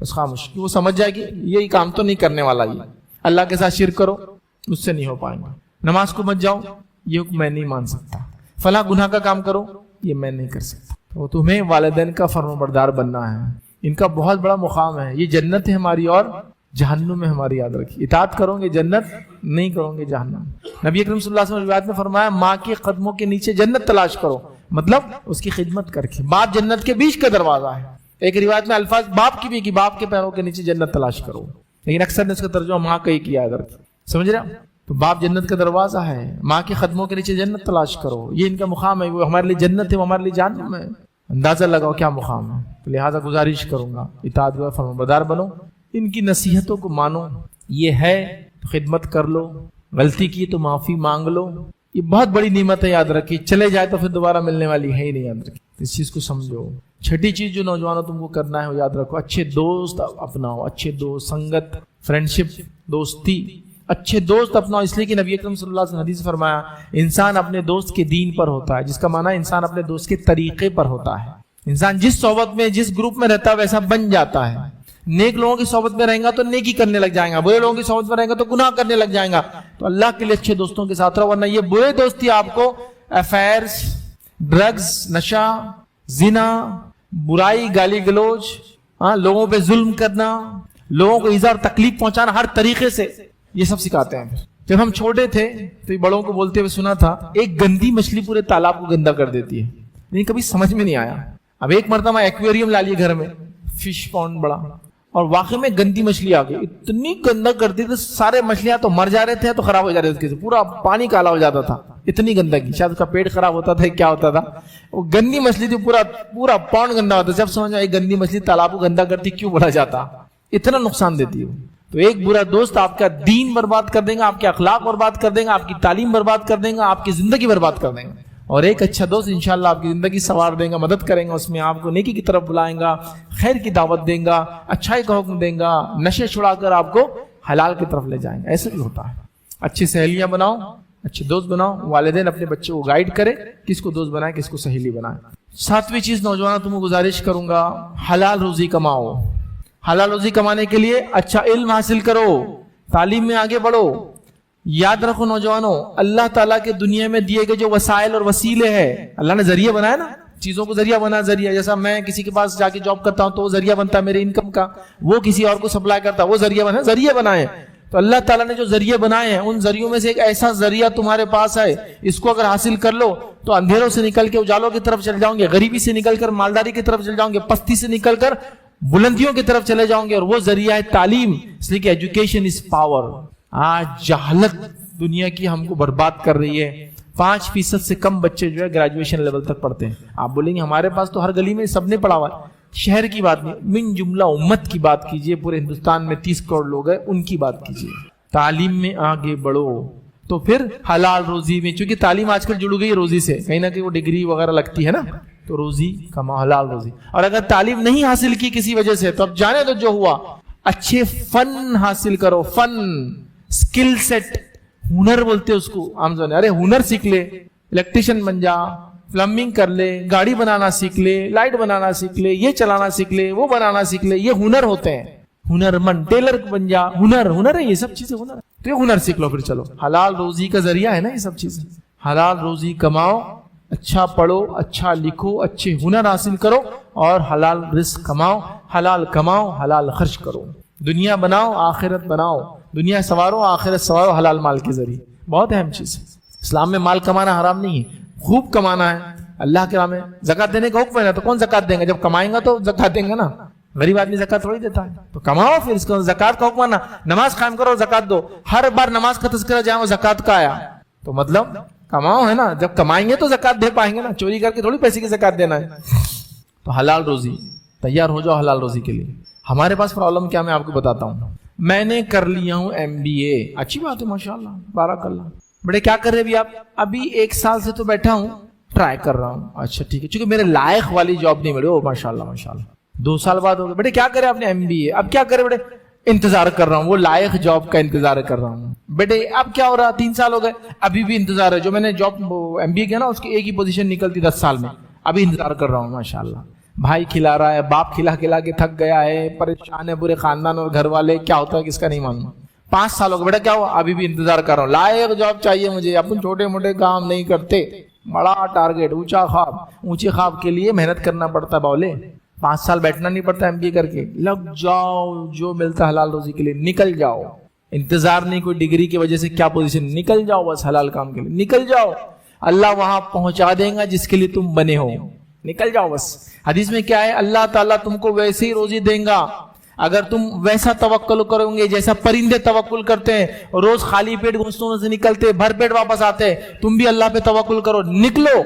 بس خاموش. وہ سمجھ جائے گی یہی کام تو نہیں کرنے والا, یہ اللہ کے ساتھ شرک کرو, اس سے نہیں ہو پائیں گا. نماز کو مت جاؤ, یہ حکم میں نہیں مان سکتا. فلاں گناہ کا کام کرو, یہ میں نہیں کر سکتا. تو تمہیں والدین کا فرمانبردار بننا ہے, ان کا بہت بڑا مقام ہے. یہ جنت ہے ہماری اور جہنم ہے ہماری, یاد رکھیے. اطاعت کرو گے جنت, نہیں کرو گے جہنم. نبی اکرم صلی اللہ علیہ وسلم روایت میں فرمایا ماں کے قدموں کے نیچے جنت تلاش کرو, مطلب اس کی خدمت کر کے. باپ جنت کے بیچ کا دروازہ ہے. ایک روایت میں الفاظ باپ کی بھی کہ باپ کے پیروں کے نیچے جنت تلاش کرو, لیکن اکثر نے اس کا ترجمہ ماں کا ہی کیا ادھر. سمجھ رہے ہیں؟ تو باپ جنت کا دروازہ ہے, ماں کے قدموں کے نیچے جنت تلاش کرو, یہ ان کا مقام ہے. وہ ہمارے لیے جنت ہے, وہ ہمارے لیے جہنم ہے. اندازہ لگاؤ کیا مقام ہے. تو لہٰذا گزارش کروں گا اطاعت و فرمانبردار بنو, ان کی نصیحتوں کو مانو. یہ ہے تو خدمت کر لو, غلطی کی تو معافی مانگ لو. یہ بہت بڑی نعمت ہے, یاد رکھیے. چلے جائے تو پھر دوبارہ ملنے والی ہے ہی نہیں, یاد رکھیے. اس چیز کو سمجھو. چھٹی چیز جو نوجوانوں تم کو کرنا ہے وہ یاد رکھو, اچھے دوست اپناؤ. اچھے دوست, سنگت, فرینڈشپ, دوستی, اچھے دوست اپناؤ. اس لیے کہ نبی اکرم صلی اللہ علیہ وسلم حدیث فرمایا انسان اپنے دوست کے دین پر ہوتا ہے, جس کا معنی ہے انسان اپنے دوست کے طریقے پر ہوتا ہے. انسان جس صحبت میں, جس گروپ میں رہتا ہے ویسا بن جاتا ہے. نیک لوگوں کی صحبت میں رہیں گا تو نیکی کرنے لگ جائیں گا, برے لوگوں کی صحبت میں رہیں گا تو گناہ کرنے لگ جائیں گا. تو اللہ کے لیے اچھے دوستوں کے ساتھ رہو, ورنہ یہ برے دوستی آپ کو افیئرز, ڈرگز, نشہ, زنا, برائی, گالی گلوچ, لوگوں پہ ظلم کرنا, لوگوں کو ایذا اور تکلیف پہنچانا ہر طریقے سے, یہ سب سکھاتے ہیں. جب ہم چھوٹے تھے تو بڑوں کو بولتے ہوئے سنا تھا ایک گندی مچھلی پورے تالاب کو گندا کر دیتی ہے, لیکن کبھی سمجھ میں نہیں آیا. اب ایک مرتبہ ایکویریم لا لیے گھر میں, فش پونڈ بڑا, اور واقعی میں گندی مچھلی آ گئی, اتنی گندا کرتی تھی, سارے مچھلیاں تو مر جا رہے تھے تو خراب ہو جا رہے تھے, پورا پانی کالا ہو جاتا تھا, اتنی گندگی. شاید اس کا پیٹ خراب ہوتا تھا, کیا ہوتا تھا, وہ گندی مچھلی تھی, پورا پونڈ گندا ہوتا. جب سمجھ آئی گندی مچھلی تالاب کو گندا کرتی, کیوں بڑھا جاتا, اتنا نقصان دیتی ہے. تو ایک برا دوست آپ کا دین برباد کر دیں گا, آپ کے اخلاق برباد کر دیں گا, آپ کی تعلیم برباد کر دیں گا, آپ کی زندگی برباد کر دیں گا. اور ایک اچھا دوست انشاءاللہ آپ کی زندگی سنوار دیں گا, مدد کریں گا, اس میں آپ کو نیکی کی طرف بلائیں گا, خیر کی دعوت دیں گا, اچھائی کا حکم دیں گا, نشے چھڑا کر آپ کو حلال کی طرف لے جائیں گا. ایسا بھی ہوتا ہے. اچھی سہیلیاں بناؤ, اچھے دوست بناؤ. والدین اپنے بچوں کو گائیڈ کرے, کس کو دوست بنائے, کس کو سہیلی بنائے. 7ویں چیز نوجوانوں تم کو گزارش کروں گا, حلال روزی کماؤ. حلال روزی کمانے کے لیے اچھا علم حاصل کرو, تعلیم میں آگے بڑھو. یاد رکھو نوجوانوں, اللہ تعالیٰ کے دنیا میں دیے گئے جو وسائل اور وسیلے ہیں, اللہ نے ذریعہ بنایا نا, چیزوں کو ذریعہ بنا. ذریعہ جیسا میں کسی کے پاس جا کے جاب کرتا ہوں تو وہ ذریعہ بنتا ہے میرے انکم کا, وہ کسی اور کو سپلائی کرتا ہے, وہ ذریعہ بنا. ذریعہ بنائے تو اللہ تعالیٰ نے جو ذریعے بنائے ہیں, ان ذریعوں میں سے ایک ایسا ذریعہ تمہارے پاس ہے, اس کو اگر حاصل کر لو تو اندھیروں سے نکل کے اجالوں کی طرف چل جاؤں گے, غریبی سے نکل کر مالداری کی طرف چل جاؤں گے, پستی سے نکل کر بلندیوں کی طرف چلے جاؤں گے. اور وہ ذریعہ ہے تعلیم, اس لیے کہ ایجوکیشن از پاور. آج جہالت دنیا کی ہم کو برباد کر رہی ہے. 5% سے کم بچے جو ہے گریجویشن لیول تک پڑھتے ہیں. آپ بولیں گے ہمارے پاس تو ہر گلی میں سب نے پڑھا ہوا ہے. شہر کی بات نہیں, من جملہ امت کی بات کیجئے. پورے ہندوستان میں 30 کروڑ لوگ ہیں, ان کی بات کیجئے. تعلیم میں آگے بڑھو تو پھر حلال روزی میں, چونکہ تعلیم آج کل جڑ گئی روزی سے, کہیں نہ کہیں وہ ڈگری وغیرہ لگتی ہے نا, تو روزی کما, حلال روزی. اور اگر تعلیم نہیں حاصل کی کسی وجہ سے تو اب جانے تو جو ہوا, اچھے فن حاصل کرو. فن, سکل سیٹ, ہنر بولتے اس کو عام زبان. ارے ہنر سیکھ لے, الیکٹریشین بن جا, پلمبنگ کر لے, گاڑی بنانا سیکھ لے, لائٹ بنانا سیکھ لے, یہ چلانا سیکھ لے, وہ بنانا سیکھ لے. یہ ہنر ہوتے ہیں. ہنر مند, ٹیلر بن جا, ہنر ہے, یہ سب چیزیں ہنر ہے. تو یہ ہنر سیکھ لو. پھر چلو, حلال روزی کا ذریعہ ہے نا یہ سب چیزیں. حلال روزی کماؤ, اچھا پڑھو, اچھا لکھو, اچھے ہنر حاصل کرو, اور حلال رزق کماؤ. حلال کماؤ, حلال خرچ کرو. دنیا بناؤ, آخرت بناؤ. دنیا سوارو, آخرت سوارو حلال مال کے ذریعے. بہت اہم چیز ہے. اسلام میں مال کمانا حرام نہیں ہے, خوب کمانا ہے. اللہ کے راہ میں زکات دینے کا حکم ہے نا, تو کون زکات دیں گا؟ جب کمائیں گا تو زکات دیں گا نا. غریب آدمی زکات تھوڑی دیتا ہے. تو کماؤ, پھر اس کو زکات کا حکم ہے نا. نماز قائم کرو, زکات دو. ہر بار نماز کا تذکرہ جہاں وہ زکات کا آیا, تو مطلب کماؤ ہے نا. جب کمائیں گے تو زکات دے پائیں گے نا, چوری کر کے تھوڑی پیسے کی زکات دینا ہے. تو حلال روزی, تیار ہو جاؤ حلال روزی کے لیے. ہمارے پاس پرابلم کیا, میں آپ کو بتاتا ہوں. میں نے کر لیا ہوں MBA, اچھی بات ہے, ماشاءاللہ, بارک اللہ. بڑے کیا کر رہے ابھی آپ؟ ابھی 1 سال سے تو بیٹھا ہوں, ٹرائی کر رہا ہوں. اچھا ٹھیک ہے, چونکہ میرے لائق والی جاب نہیں ملی. او ماشاءاللہ ماشاءاللہ, 2 سال بعد ہو گئے. بیٹے کیا کرے آپ نے MBA, اب کیا کرے بیٹے؟ انتظار کر رہا ہوں, وہ لائق جاب کا انتظار کر رہا ہوں. بیٹے اب کیا ہو رہا, 3 سال ہو گئے, ابھی بھی انتظار ہے. جو میں نے جاب MBA کیا نا, اس کی ایک ہی پوزیشن نکلتی 10 سال میں, ابھی انتظار کر رہا ہوں. ماشاءاللہ, بھائی کھلا رہا ہے, باپ کھلا کھلا کے تھک گیا ہے, پریشان ہے پورے خاندان اور گھر والے, کیا ہوتا ہے کس کا نہیں معلوم. 5 سال ہو گئے, بیٹا کیا ہوا؟ ابھی بھی انتظار کر رہا ہوں, لائق جاب چاہیے مجھے. اپن چھوٹے موٹے کام نہیں کرتے, بڑا ٹارگیٹ, اونچا خواب. اونچے خواب کے لیے محنت کرنا پڑتا ہے بولے. 5 سال بیٹھنا نہیں پڑتا MBA کر کے. لگ جاؤ, جو ملتا حلال روزی کے لیے نکل جاؤ. انتظار نہیں کوئی ڈگری کی وجہ سے کیا پوزیشن, نکل جاؤ بس حلال کام کے لیے نکل جاؤ. اللہ وہاں پہنچا دے گا جس کے لیے تم بنے ہو, نکل جاؤ بس. حدیث میں کیا ہے, اللہ تعالیٰ تم کو ویسے ہی روزی دیں گا اگر تم ویسا توکل کرو گے جیسا پرندے توکل کرتے ہیں, روز خالی پیٹ گھونسلوں سے نکلتے, بھر پیٹ واپس آتے. تم بھی اللہ پہ توکل کرو, نکلو,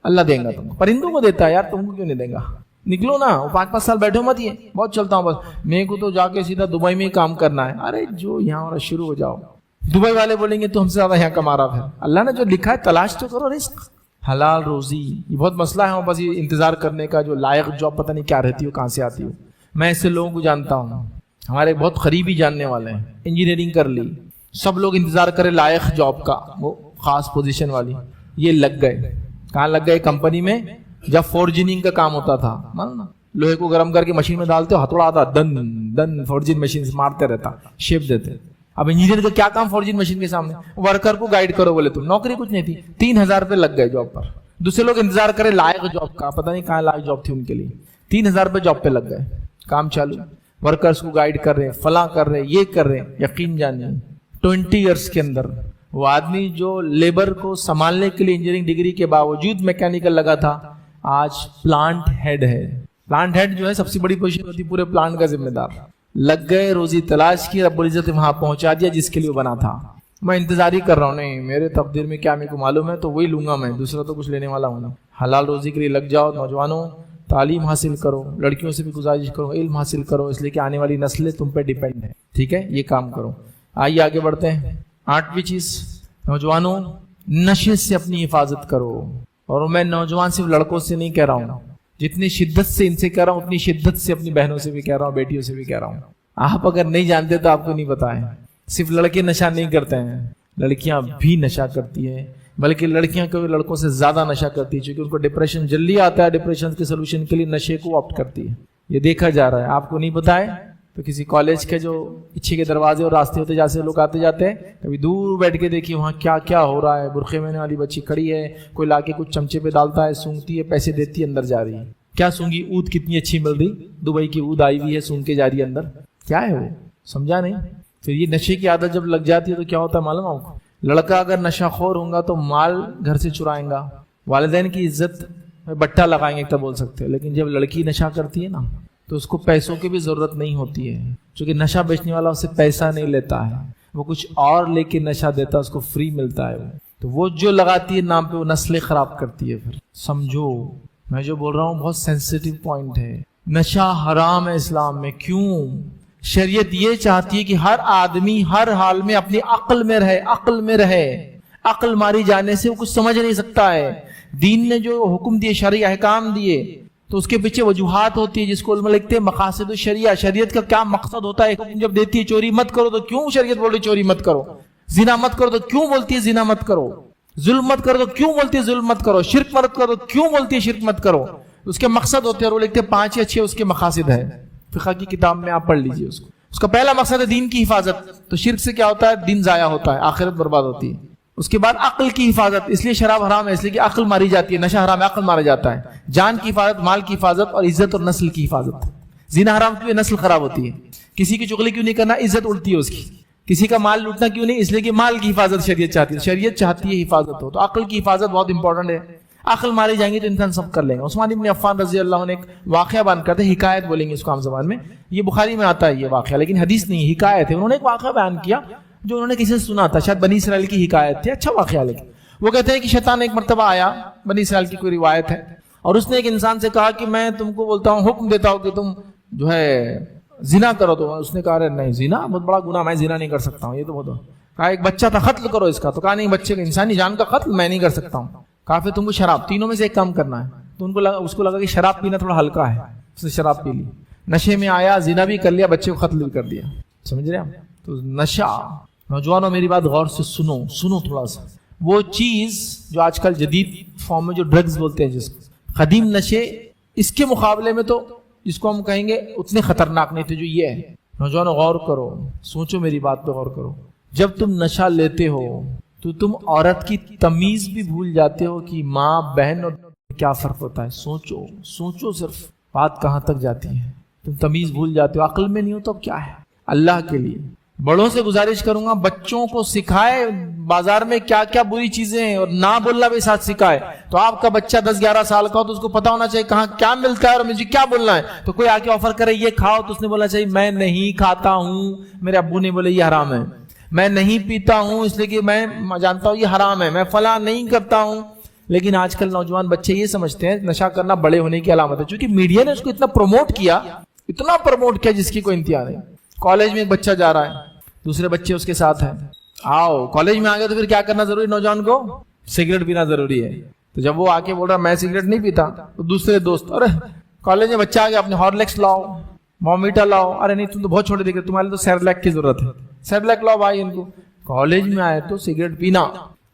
اللہ دے گا تم. پرندوں کو دیتا ہے یار, تم کو کیوں نہیں دے گا؟ نکلو نا. 5 سال بیٹھو مت, یہ بہت چلتا ہوں بس, میرے کو تو جا کے سیدھا دبئی میں ہی کام کرنا ہے. ارے جو یہاں شروع ہو جاؤ. دبئی والے بولیں گے تو ہم سے زیادہ یہاں کما رہا. پھر اللہ نے جو لکھا ہے تلاش تو کرو رزق, حلال روزی. یہ بہت مسئلہ ہے بس یہ انتظار کرنے کا, جو لائق جاب پتہ نہیں کیا رہتی ہو, کہاں سے آتی ہو. میں ایسے لوگوں کو جانتا ہوں, ہمارے بہت قریبی جاننے والے ہیں, انجینئرنگ کر لی, سب لوگ انتظار کرے لائق جاب کا, وہ خاص پوزیشن والی. یہ لگ گئے. کہاں لگ گئے؟ کمپنی میں. جب فورجنگ کا کام ہوتا تھا, نا لوہے کو گرم کر کے مشین میں ڈالتے ہو, ہتھوڑا آتا, دن دن فورجنگ مشین سے مارتے رہتا, شیپ دیتے. اب انجینئر کا کیا کام فورجنگ مشین کے سامنے؟ ورکر کو گائیڈ کرو بولے. تم نوکری کچھ نہیں تھی, 3,000 روپے لگ گئے جاب پر. دوسرے لوگ انتظار کرے لائق جاب کا, پتہ نہیں کہاں لائق جاب تھی ان کے لیے. 3,000 روپے جاب پہ لگ گئے, کام چالو. ورکرز کو گائیڈ کر رہے, فلاں کر رہے, یہ کر رہے. یقین جانیے 20 ایئرس کے اندر وہ آدمی جو لیبر کو سنبھالنے کے لیے انجینئرنگ ڈگری کے باوجود میکینیکل لگا تھا, آج پلانٹ ہیڈ ہے. پلانٹ ہیڈ جو ہے سب سے بڑی پوزیشن ہوتی ہے, پورے پلانٹ کا ذمہ دار. لگ گئے, روزی تلاش کی, رب العزت وہاں پہنچا دیا جس کے لیے وہ بنا تھا. میں انتظار ہی کر رہا ہوں, نہیں میرے تقدیر میں کیا میرے کو معلوم ہے تو وہی لوں گا میں, دوسرا تو کچھ لینے والا ہوں نا. حلال روزی کے لیے لگ جاؤ. نوجوانوں تعلیم حاصل کرو, لڑکیوں سے بھی گزارش کرو علم حاصل کرو, اس لیے کہ آنے والی نسلیں تم پہ ڈیپینڈ ہے. ٹھیک ہے, یہ کام کرو. آئیے آگے بڑھتے ہیں. 8ویں چیز, نوجوانوں نشے سے اپنی حفاظت کرو. اور میں نوجوان صرف لڑکوں سے نہیں کہہ رہا ہوں, جتنی شدت سے ان سے کہہ رہا ہوں اتنی شدت سے اپنی بہنوں سے بھی کہہ رہا ہوں, بیٹیوں سے بھی کہہ رہا ہوں. آپ اگر نہیں جانتے تو آپ کو نہیں پتا ہے, صرف لڑکے نشہ نہیں کرتے ہیں, لڑکیاں بھی نشہ کرتی ہیں, بلکہ لڑکیاں کبھی لڑکوں سے زیادہ نشہ کرتی ہے, چونکہ ان کو ڈپریشن جلدی آتا ہے. ڈپریشن کے سولوشن کے لیے نشے کو آپٹ کرتی ہے. یہ دیکھا جا رہا ہے. آپ کو نہیں پتا ہے تو کسی کالج کے جو پیچھے کے دروازے اور راستے ہوتے جیسے لوگ آتے جاتے ہیں, کبھی دور بیٹھ کے دیکھیے وہاں کیا کیا ہو رہا ہے. برقعے میں والی بچی کھڑی ہے, کوئی لا کے کچھ چمچے پہ ڈالتا ہے, سونگتی ہے, پیسے دیتی ہے, اندر جا رہی ہے. کیا سونگی؟ اود کتنی اچھی مل رہی, دبئی کی اود آئی ہوئی ہے, سونگ کے جا رہی ہے اندر. کیا ہے وہ, سمجھا نہیں. پھر یہ نشے کی عادت جب لگ جاتی ہے تو کیا ہوتا ہے معلوم آپ کو؟ لڑکا اگر نشہ خور ہوگا تو مال گھر سے چرائیں گا, والدین کی عزت میں بٹا لگائیں گے ایک تو بول سکتے ہیں. لیکن جب لڑکی نشہ کرتی ہے نا تو اس کو پیسوں کی بھی ضرورت نہیں ہوتی ہے, چونکہ نشہ بیچنے والا اسے پیسہ نہیں لیتا ہے, وہ کچھ اور لے کے نشہ دیتا ہے, اس کو فری ملتا ہے. تو وہ جو لگاتی ہے نام پہ وہ نسلیں خراب کرتی ہے. پھر سمجھو میں جو بول رہا ہوں بہت سینسیٹیو پوائنٹ ہے. نشہ حرام ہے اسلام میں. کیوں؟ شریعت یہ چاہتی ہے کہ ہر آدمی ہر حال میں اپنی عقل میں رہے, عقل میں رہے. عقل ماری جانے سے وہ کچھ سمجھ نہیں سکتا ہے. دین نے جو حکم دیے, شرعی احکام دیے, تو اس کے پیچھے وجوہات ہوتی ہے جس کو علماء لکھتے ہیں مقاصد الشریعہ. شریعت کا کیا مقصد ہوتا ہے؟ حکم جب دیتی ہے چوری مت کرو تو کیوں شریعت بول رہی چوری مت کرو؟ زنا مت کرو تو کیوں بولتی ہے زنا مت کرو؟ ظلم مت کرو تو کیوں بولتی ہے ظلم مت کرو؟ شرک مت کرو تو کیوں بولتی ہے شرک مت کرو؟ اس کے مقصد ہوتے ہیں, اور وہ لکھتے ہیں 5 یا 6 اس کے مقاصد ہے. فقہ کی کتاب میں آپ پڑھ لیجئے اس کو. اس کا پہلا مقصد ہے دین کی حفاظت. تو شرک سے کیا ہوتا ہے؟ دین ضائع ہوتا ہے, آخرت برباد ہوتی ہے. اس کے بعد عقل کی حفاظت, اس لیے شراب حرام ہے اس لیے کہ عقل ماری جاتی ہے. نشہ حرام ہے, عقل مارا جاتا ہے. جان کی حفاظت, مال کی حفاظت, اور عزت اور نسل کی حفاظت. زنا حرام کیوں؟ نسل خراب ہوتی ہے. کسی کی چغلی کیوں نہیں کرنا؟ عزت اڑتی ہے اس کی. کسی کا مال لوٹنا کیوں نہیں؟ اس لیے کہ مال کی حفاظت شریعت چاہتی ہے. شریعت چاہتی ہے حفاظت ہو. تو عقل کی حفاظت بہت امپورٹنٹ ہے. عقل ماری جائیں گی تو انسان سب کر لیں گے. عثمان ابن عفان رضی اللہ عنہ نے ایک واقعہ بیان کرتے ہیں, حکایت بولیں گے اس کو عام زبان میں. یہ بخاری میں آتا ہے یہ واقعہ, لیکن حدیث نہیں, حکایت ہے. انہوں نے ایک واقعہ بیان کیا جو انہوں نے کسی سے سنا تھا, شاید بنی اسرائیل کی حکایت تھی. اچھا واقعہ. لیکن وہ کہتے ہیں کہ شیطان ایک مرتبہ آیا, بنی اسرائیل کی کوئی روایت ہے, اور اس نے ایک انسان سے کہا کہ میں تم کو بولتا ہوں, حکم دیتا ہوں کہ تم جو ہے زنا کرو. تو اس نے کہا نہیں, زنا بہت بڑا گناہ, میں زنا نہیں کر سکتا ہوں. یہ تو بہت. کہا ایک بچہ تھا, قتل کرو اس کا. تو کہا نہیں, بچے کا انسانی جان کا قتل میں نہیں کر سکتا ہوں. کہا پھر تم کو شراب, تینوں میں سے ایک کام کرنا ہے. تو اس کو لگا کہ شراب پینا تھوڑا ہلکا ہے, اس نے شراب پی لی. نشے میں آیا, زنا بھی کر لیا, بچے کو قتل بھی کر دیا. سمجھ رہے ہیں؟ تو نشہ, نوجوانوں میری بات غور سے سنو تھوڑا سا. وہ چیز جو آج کل جدید فارم میں جو ڈرگز بولتے ہیں, جس کو قدیم نشے اس کے مقابلے میں تو جس کو ہم کہیں گے اتنے خطرناک نہیں تھے جو یہ ہے. نوجوانوں غور کرو, سوچو میری بات پہ غور کرو. جب تم نشہ لیتے ہو تو تم عورت کی تمیز بھی بھول جاتے ہو کہ ماں بہن اور کیا فرق ہوتا ہے. سوچو صرف بات کہاں تک جاتی ہے. تم تمیز بھول جاتے ہو, عقل میں نہیں ہو تو اب کیا ہے. اللہ کے لیے بڑوں سے گزارش کروں گا بچوں کو سکھائے بازار میں کیا کیا بری چیزیں ہیں, اور نہ بولنا بھی ساتھ سکھائے. تو آپ کا بچہ 10-11 سال کا ہو تو اس کو پتا ہونا چاہیے کہاں کیا ملتا ہے اور مجھے کیا بولنا ہے. تو کوئی آ کے آفر کرے یہ کھاؤ تو اس نے بولنا چاہیے میں نہیں کھاتا ہوں, میرے ابو نے بولے یہ حرام ہے. میں نہیں پیتا ہوں اس لیے کہ میں جانتا ہوں یہ حرام ہے. میں فلاں نہیں کرتا ہوں. لیکن آج کل نوجوان بچے یہ سمجھتے ہیں نشہ کرنا بڑے ہونے کی علامت ہے, چونکہ میڈیا نے اس کو اتنا پروموٹ کیا جس کی کوئی انتہا نہیں. کالج میں ایک بچہ جا رہا ہے, دوسرے بچے اس کے ساتھ ہیں. آؤ کالج میں آ گئے تو پھر کیا کرنا ضروری, نوجوان کو سگریٹ پینا ضروری ہے. تو جب وہ آ کے بول رہا میں سگریٹ نہیں پیتا تو دوسرے دوست ارے کالج میں بچہ آ گیا اپنے ہارلیکس لاؤ, مومیٹا لاؤ. ارے نہیں تم تو بہت چھوٹے دکھ رہے, تمہارے تو سیرلیک کی ضرورت ہے, سیرلیک لاؤ بھائی ان کو. کالج میں آئے تو سگریٹ پینا,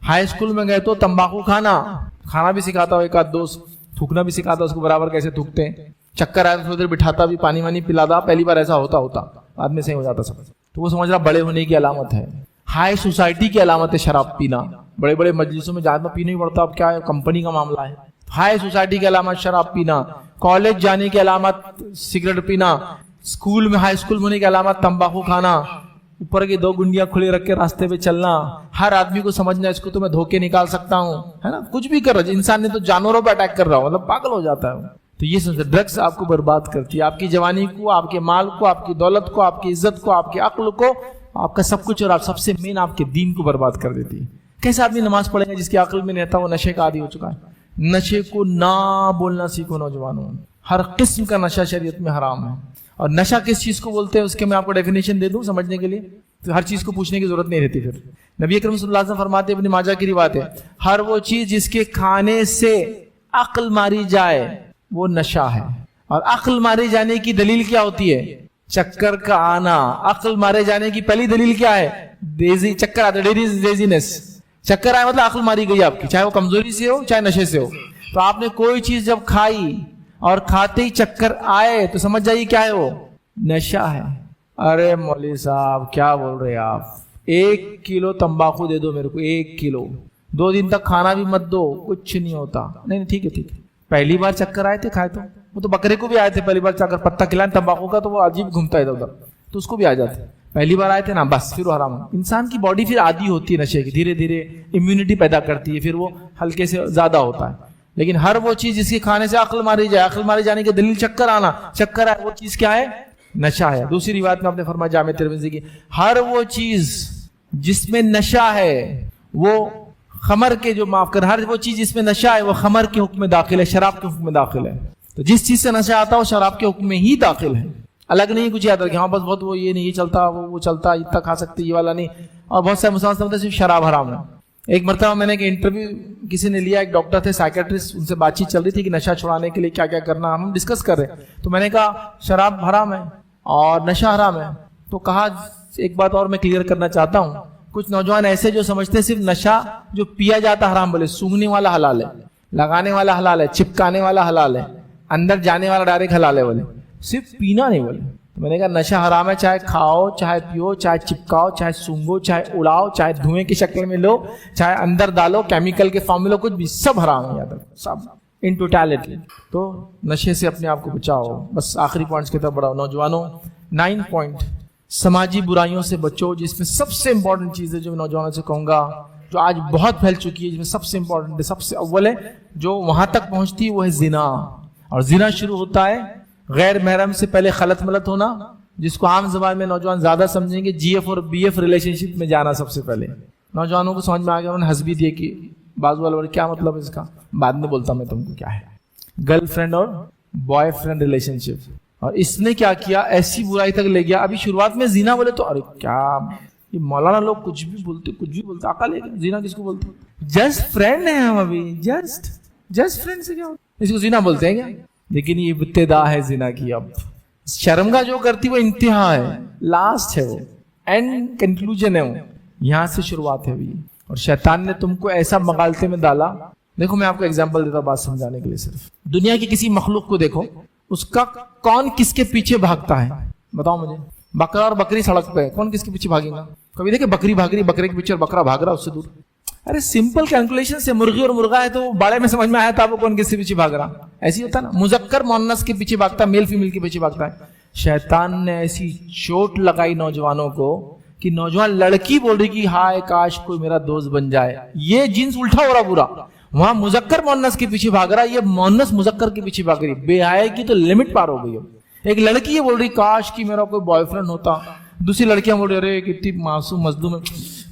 ہائی اسکول میں گئے تو تمباکو کھانا بھی سکھاتا ہو ایک آدھ دوست, تھوکنا بھی سکھاتا اس کو برابر کیسے تھوکتے ہیں. چکر آیا تو تھوڑی دیر بٹھاتا بھی, پانی وانی پلاتا. پہلی بار ایسا ہوتا بعد میں صحیح ہو جاتا سب. تو وہ سمجھ رہا بڑے ہونے کی علامت ہے. ہائی سوسائٹی کی علامت ہے شراب پینا, بڑے بڑے مجلسوں میں جانا پینا ہی پڑتا. اب کیا ہے کمپنی کا معاملہ ہے. ہائی سوسائٹی کی علامت شراب پینا, کالج جانے کی علامت سگریٹ پینا, اسکول میں ہائی اسکول ہونے کی علامت تمباکو کھانا, اوپر کی 2 گنڈیاں کھلی رکھ کے راستے پہ چلنا. ہر آدمی کو سمجھنا اس کو تو میں دھوکے نکال سکتا ہوں, ہے نا. کچھ بھی کر رہا ہے انسان نے تو جانوروں پہ اٹیک کر رہا ہو, مطلب پاگل ہو جاتا ہے. تو یہ سمجھتے ڈرگس آپ کو برباد کرتی ہے, آپ کی جوانی کو, آپ کے مال کو, آپ کی دولت کو, آپ کی عزت کو, آپ کے عقل کو, آپ کا سب کچھ, اور آپ سب سے مین آپ کے دین کو برباد کر دیتی ہے. کیسے آدمی نماز پڑھے گا جس کی عقل میں نہیں رہتا, وہ نشے کا عادی ہو چکا ہے. نشے کو نہ بولنا سیکھو نوجوانوں. ہر قسم کا نشہ شریعت میں حرام ہے. اور نشہ کس چیز کو بولتے ہیں اس کے میں آپ کو ڈیفینیشن دے دوں سمجھنے کے لیے, تو ہر چیز کو پوچھنے کی ضرورت نہیں رہتی. پھر نبی اکرم صلی اللہ علیہ وسلم فرماتے ہیں, ابن ماجہ کی روایت ہے, ہر وہ چیز جس کے کھانے سے عقل ماری جائے وہ نشہ ہے. اور عقل مارے جانے کی دلیل کیا ہوتی ہے, چکر کا آنا. عقل مارے جانے کی پہلی دلیل کیا ہے, چکر آتا ہے, ڈیزینس. چکر آئے مطلب عقل ماری گئی آپ کی, چاہے وہ کمزوری سے ہو چاہے نشے سے ہو. تو آپ نے کوئی چیز جب کھائی اور کھاتے ہی چکر آئے تو سمجھ جائیے کیا ہے, وہ نشہ ہے. ارے مولوی صاحب کیا بول رہے آپ, 1 کلو تمباکو دے دو میرے کو, 1 کلو, 2 دن تک کھانا بھی مت دو, کچھ نہیں ہوتا. نہیں ٹھیک ہے. پہلی بار چکر آئے تھے کھائے تو, وہ تو بکرے کو بھی آئے تھے پہلی بار چکر, پتا کھلائیں تمباکو کا تو وہ عجیب گھومتا ہے ادھر ادھر, تو اس کو بھی آ جاتے. پہلی بار آئے تھے نا, بس پھر وہ حرام. انسان کی باڈی پھر عادی ہوتی ہے نشے کی, دھیرے دھیرے امیونٹی پیدا کرتی ہے, پھر وہ ہلکے سے زیادہ ہوتا ہے. لیکن ہر وہ چیز جس کے کھانے سے عقل ماری جائے, عقل مارے جانے کی دلیل چکر آنا, چکر آئے, وہ چیز کیا ہے, نشہ ہے. دوسری روایت میں آپ نے فرمایا جامع ترمذی کی, ہر وہ چیز جس میں نشہ ہے وہ خمر کے, جو معاف کر, ہر وہ چیز جس میں نشہ ہے وہ خمر کے حکم میں داخل ہے, شراب کے حکم میں داخل ہے. تو جس چیز سے نشہ آتا ہے وہ شراب کے حکم میں ہی داخل ہے, الگ نہیں کچھ یاد رکھیں. ہاں بس بہت وہ یہ نہیں یہ چلتا, وہ چلتا, اتنا کھا سکتے, یہ والا نہیں. اور بہت سارے مسلمان سمجھتے صرف شراب حرام ہے. ایک مرتبہ میں نے ایک انٹرویو کسی نے لیا, ایک ڈاکٹر تھے سائیکیٹرسٹ, ان سے بات چیت چل رہی تھی کہ نشہ چھڑانے کے لیے کیا کیا کرنا, ہم ڈسکس کر رہے. تو میں نے کہا شراب حرام ہے اور نشہ حرام ہے. تو کہا ایک بات اور میں کلیئر کرنا چاہتا ہوں, کچھ نوجوان ایسے جو سمجھتے ہیں صرف نشہ جو پیا جاتا حرام, بولے سونگنے والا حلال ہے, لگانے والا حلال ہے, چپکانے والا حلال ہے, اندر جانے والا ڈائریکٹ حلال ہے, بولے صرف پینا نہیں. بولے تو میں نے کہا نشہ حرام ہے, چاہے کھاؤ, چاہے پیو, چاہے چپکاؤ, چاہے سونگو, چاہے اڑاؤ, چاہے دھوئیں کی شکل میں لو, چاہے اندر ڈالو, کیمیکل کے فارم میں لو, کچھ بھی, سب حرام ہے, یاد رکھو سب ان ٹوٹالٹی. تو نشے سے اپنے آپ کو بچاؤ. بس آخری پوائنٹس کی طرف بڑھاؤ نوجوانوں. 9 پوائنٹ, سماجی برائیوں سے بچو, جس میں سب سے امپورٹنٹ چیز ہے جو میں نوجوانوں سے کہوں گا, جو آج بہت پھیل چکی ہے, جس میں سب سے امپورٹنٹ ہے, سب سے اول ہے, جو وہاں تک پہنچتی ہے, وہ ہے زنا. اور زنا شروع ہوتا ہے غیر محرم سے پہلے خلط ملط ہونا, جس کو عام زبان میں نوجوان زیادہ سمجھیں گے جی ایف اور بی ایف ریلیشن شپ میں جانا. سب سے پہلے نوجوانوں کو سمجھ میں آ گیا, انہوں نے ہنس بھی دیے کہ بازو والے کیا مطلب ہے اس کا, بعد میں بولتا میں تم کو کیا ہے. گرل فرینڈ اور بوائے فرینڈ ریلیشن شپ, اور اس نے کیا کیا, ایسی برائی تک لے گیا. ابھی شروعات میں زنا بولے تو ارے کیا یہ مولانا لوگ کچھ بھی بولتے, عقل ہے زنا کس کو بولتے, جسٹ فرینڈ ہیں ہم, ابھی جسٹ فرینڈ سے کیا ہوتا, اس کو زنا بولتے ہیں کیا. لیکن یہ ابتدا ہے زنا کی. اب شرمگاہ جو کرتی وہ انتہا ہے, لاسٹ ہے, وہ اینڈ کنکلوژن ہے, وہ یہاں سے شروعات ہے ابھی. اور شیطان نے تم کو ایسا مغالطے میں ڈالا دیکھو میں آپ کو ایگزامپل دیتا ہوں بات سمجھانے کے لیے. صرف دنیا کی کسی مخلوق کو دیکھو, اس کا کون کس کے پیچھے بھاگتا ہے, بتاؤ مجھے. بکرا اور بکری سڑک پہ, کون کس کے پیچھے بھاگے گا؟ کبھی دیکھے بکری بھاگ رہی بکرے کے پیچھے اور بکرا بھاگ رہا اس سے دور. ارے سمپل کیلکولیشن سے مرغی اور مرغا ہے تو باڑے میں سمجھ میں آیا تھا وہ کون کس کے پیچھے بھاگ رہا. ایسی ہوتا نا, مذکر مؤنث کے پیچھے بھاگتا ہے, میل فیمیل کے پیچھے بھاگتا ہے. شیطان نے ایسی چوٹ لگائی نوجوانوں کو کہ نوجوان لڑکی بول رہی کہ ہائے کاش کوئی میرا دوست بن جائے. یہ جنس الٹا ہو رہا پورا. وہاں مذکر مؤنث کے پیچھے بھاگ رہا, یہ مؤنث مذکر کے پیچھے بھاگ رہی. بے حیائی کی تو لمٹ پار ہو گئی. ایک لڑکی یہ بول رہی کاش کہ میرا کوئی بوائے فرینڈ ہوتا, دوسری لڑکیاں بول رہی ارے کتنی معصوم مظلوم ہے,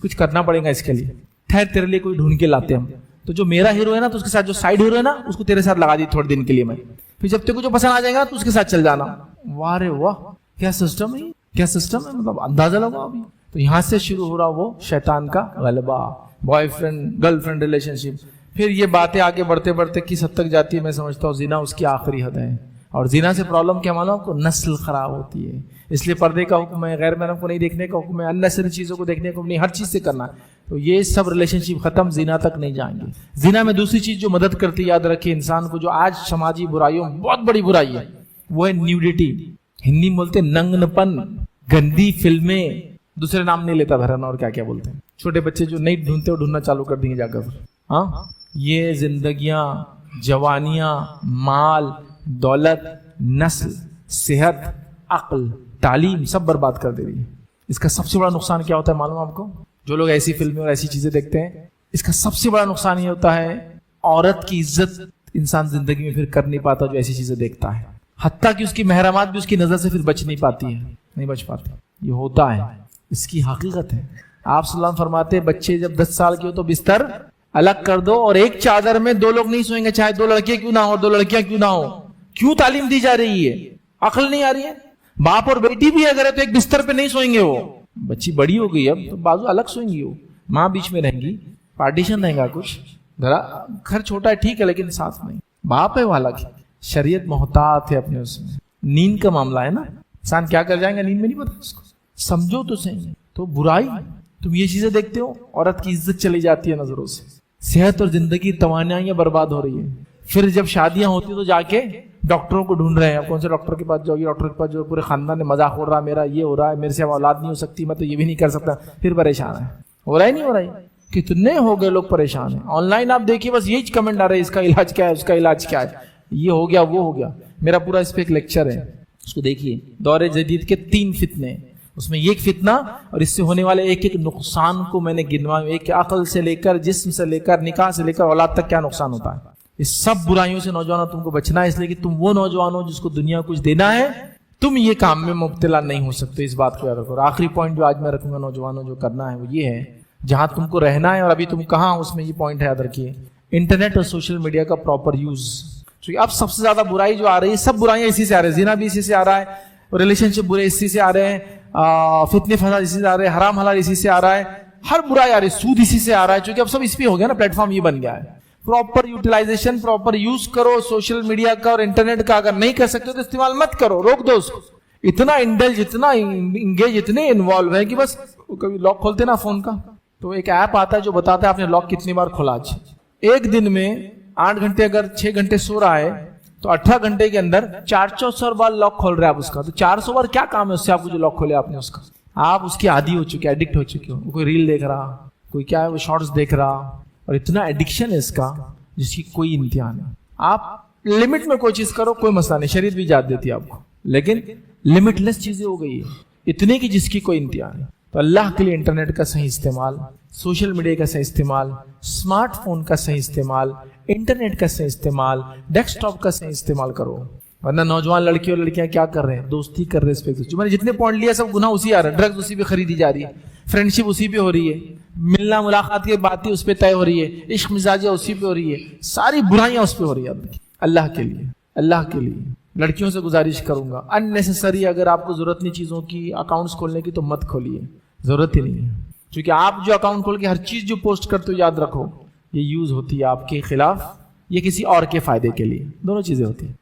کچھ کرنا پڑے گا اس کے لیے. ٹھہر تیرے لیے کوئی ڈھونڈ کے لاتے ہم. تو جو میرا ہیرو ہے نا تو اس کے ساتھ جو سائڈ ہیرو ہے نا اس کو تیرے ساتھ لگا دی تھوڑے دن کے لیے میں, پھر جب تیرے کو جو پسند آ جائے گا تو اس کے ساتھ چل جانا. واہ رے واہ, کیا سسٹم ہے, کیا سسٹم ہے, مطلب اندازہ لگا ابھی. تو یہاں سے شروع ہو رہا وہ شیطان کا غلبہ, boyfriend girlfriend relationship. پھر یہ باتیں آگے بڑھتے بڑھتے کس حد تک جاتی ہے میں سمجھتا ہوں زنا اس کی آخری حد ہے. اور زنا سے پرابلم کیا معلوم کو, نسل خراب ہوتی ہے. اس لیے پردے کا حکم ہے, غیر محرم کو نہیں دیکھنے کا حکم ہے, اننیسری چیزوں کو دیکھنے کا حکم نہیں, ہر چیز سے کرنا ہے. تو یہ سب ریلیشن شپ ختم, زنا تک نہیں جائیں گے. زنا میں دوسری چیز جو مدد کرتی ہے, یاد رکھیں انسان کو, جو آج سماجی برائیوں بہت بڑی برائی ہے, وہ ہے نیوڈیٹی. ہندی میں بولتے ننگن پن, گندی فلمیں, دوسرے نام نہیں لیتا بھرنا, اور کیا کیا بولتے ہیں. چھوٹے بچے جو نہیں ڈھونڈتے وہ ڈھونڈنا چالو کر دیں گے جا کر. ہاں یہ زندگیاں, جوانیاں, مال, دولت, نسل, صحت, عقل, تعلیم سب برباد کر دے رہی ہے. اس کا سب سے بڑا نقصان کیا ہوتا ہے معلوم آپ کو؟ جو لوگ ایسی فلمیں اور ایسی چیزیں دیکھتے ہیں, اس کا سب سے بڑا نقصان یہ ہوتا ہے عورت کی عزت انسان زندگی میں پھر کر نہیں پاتا جو ایسی چیزیں دیکھتا ہے. حتیٰ کہ اس کی محرمات بھی اس کی نظر سے پھر بچ نہیں پاتی ہے, نہیں بچ پاتی. یہ ہوتا ہے, اس کی حقیقت ہے. آپ صلی اللہ علیہ وسلم فرماتے ہیں بچے جب 10 سال کے ہو تو بستر الگ کر دو, اور ایک چادر میں 2 لوگ نہیں سوئیں گے, چاہے 2 لڑکے کیوں نہ ہو, 2 لڑکیاں کیوں نہ ہو. کیوں تعلیم دی جا رہی ہے؟ عقل نہیں آ رہی ہے. باپ اور بیٹی بھی اگر ہے تو ایک بستر پہ نہیں سوئیں گے. وہ بچی بڑی ہو گئی اب تو بازو الگ سوئیں گی, وہ ماں بیچ میں رہیں گی, پارٹیشن رہے گا کچھ, ذرا گھر چھوٹا ہے ٹھیک ہے لیکن ساتھ نہیں. باپ ہے وہ الگ. شریعت محتاط ہے اپنے اس میں. نیند کا معاملہ ہے نا, انسان کیا کر جائیں گا نیند میں نہیں پتا اس کو. سمجھو تو صحیح. تو برائی تم یہ چیزیں دیکھتے ہو, عورت کی عزت چلی جاتی ہے نظروں سے, صحت اور زندگی توانائیاں برباد ہو رہی ہے. پھر جب شادیاں ہوتی تو جا کے ڈاکٹروں کو ڈھونڈ رہے ہیں. کون سے ڈاکٹر کے پاس جاؤ گی, ڈاکٹر کے پاس جو پورے خاندان نے مذاق اڑ رہا, میرا یہ ہو رہا ہے, میرے سے اولاد نہیں ہو سکتی, میں تو یہ بھی نہیں کر سکتا. پھر پریشان ہے. ہو رہا ہی نہیں ہو رہا ہے. کتنے ہو گئے لوگ پریشان ہیں. آن لائن آپ دیکھیے بس یہی کمنٹ آ رہے ہیں, اس کا علاج کیا ہے, اس کا علاج کیا ہے, یہ ہو گیا وہ ہو گیا. میرا پورا اس پہ ایک لیکچر ہے, اس کو دیکھیے. دور جدید کے 3 فتنے, اس میں ایک فتنہ اور اس سے ہونے والے ایک ایک نقصان کو میں نے گنوایا. ایک عقل سے لے کر, جسم سے لے کر, نکاح سے لے کر اولاد تک کیا نقصان ہوتا ہے. اس سب برائیوں سے نوجوانوں تم کو بچنا ہے, اس لیے کہ تم وہ نوجوان ہو جس کو دنیا کچھ دینا ہے. تم یہ کام میں مبتلا نہیں ہو سکتے, اس بات کو یاد رکھو. اور آخری پوائنٹ جو آج میں رکھوں گا نوجوانوں جو کرنا ہے وہ یہ ہے, جہاں تم کو رہنا ہے اور ابھی تم کہاں, اس میں یہ پوائنٹ ہے یاد رکھیے. انٹرنیٹ اور سوشل میڈیا کا پراپر یوز. کیونکہ اب سب سے زیادہ برائی جو آ رہی ہے, سب برائیاں اسی سے آ رہی ہے. زنا بھی اسی سے آ رہا ہے, ریلیشن شپ برے اسی سے آ رہے ہیں, فتنے فساد اسی سے آ رہے ہیں, حرام حلال اسی سے آ رہا ہے, ہر برائی آ رہی ہے, سود اسی سے آ رہا ہے. چونکہ اب سب اس پہ ہو گیا نا, پلیٹ فارم یہ بن گیا ہے. پراپر یوٹیلائزیشن, پراپر یوز کرو سوشل میڈیا کا اور انٹرنیٹ کا. اگر نہیں کر سکتے تو استعمال مت کرو, روک دو اس کو. اتنا انڈلج, اتنا انگیج, اتنے انوالو ہیں کہ بس کبھی لاک کھولتے نا فون کا تو ایک ایپ آتا ہے جو بتاتا ہے آپ نے لاک کتنی بار کھولا. ایک دن میں 8 گھنٹے اگر 6 گھنٹے سو رہا ہے تو 18 گھنٹے کے اندر 400 بار لاک کھول رہے ہیں آپ اس کا. تو 400 بار کیا کام ہے اس سے آپ کو جو لاک کھولے آپ نے اس کا. آپ اس کی عادی ہو چکے, ایڈکٹ ہو چکے ہو. کوئی ریل دیکھ رہا, کوئی کیا ہے وہ شارٹس دیکھ رہا, اور اتنا ایڈکشن ہے اس کا جس کی کوئی امتحان ہے. آپ لمٹ میں کوئی چیز کرو کوئی مسئلہ نہیں, شریعت بھی اجازت دیتی ہے آپ کو, لیکن لمٹ لیس چیزیں ہو گئی ہے اتنے کی جس کی کوئی امتحان ہے. تو اللہ کے لیے انٹرنیٹ کا صحیح استعمال, سوشل میڈیا کا صحیح استعمال, اسمارٹ فون کا صحیح استعمال, انٹرنیٹ کا صحیح استعمال, ڈیسک ٹاپ کا صحیح استعمال کرو. ورنہ نوجوان لڑکی اور لڑکیاں کیا کر رہے ہیں, دوستی کر رہے ہیں. جو میں نے جتنے پوائنٹ لیا سب گناہ اسی آ رہا ہے. ڈرگز اسی پہ خریدی جا رہی ہے, فرینڈ شپ اسی پہ ہو رہی ہے, ملنا ملاقات کی باتیں اس پہ طے ہو رہی ہے, عشق مزاجیہ اسی پہ ہو رہی ہے, ساری برائیاں اس پہ ہو رہی ہے. اللہ کے لیے, اللہ کے لیے لڑکیوں سے گزارش کروں گا, اننیسیسری اگر آپ کو ضرورت نہیں چیزوں کی اکاؤنٹس کھولنے کی تو مت کھولیے, ضرورت ہی نہیں ہے. کیونکہ آپ جو اکاؤنٹ کھول کے ہر چیز جو پوسٹ کرتے ہو یاد رکھو یہ یوز ہوتی ہے آپ کے خلاف, یہ کسی اور کے فائدے کے لیے. دونوں چیزیں ہوتی ہیں.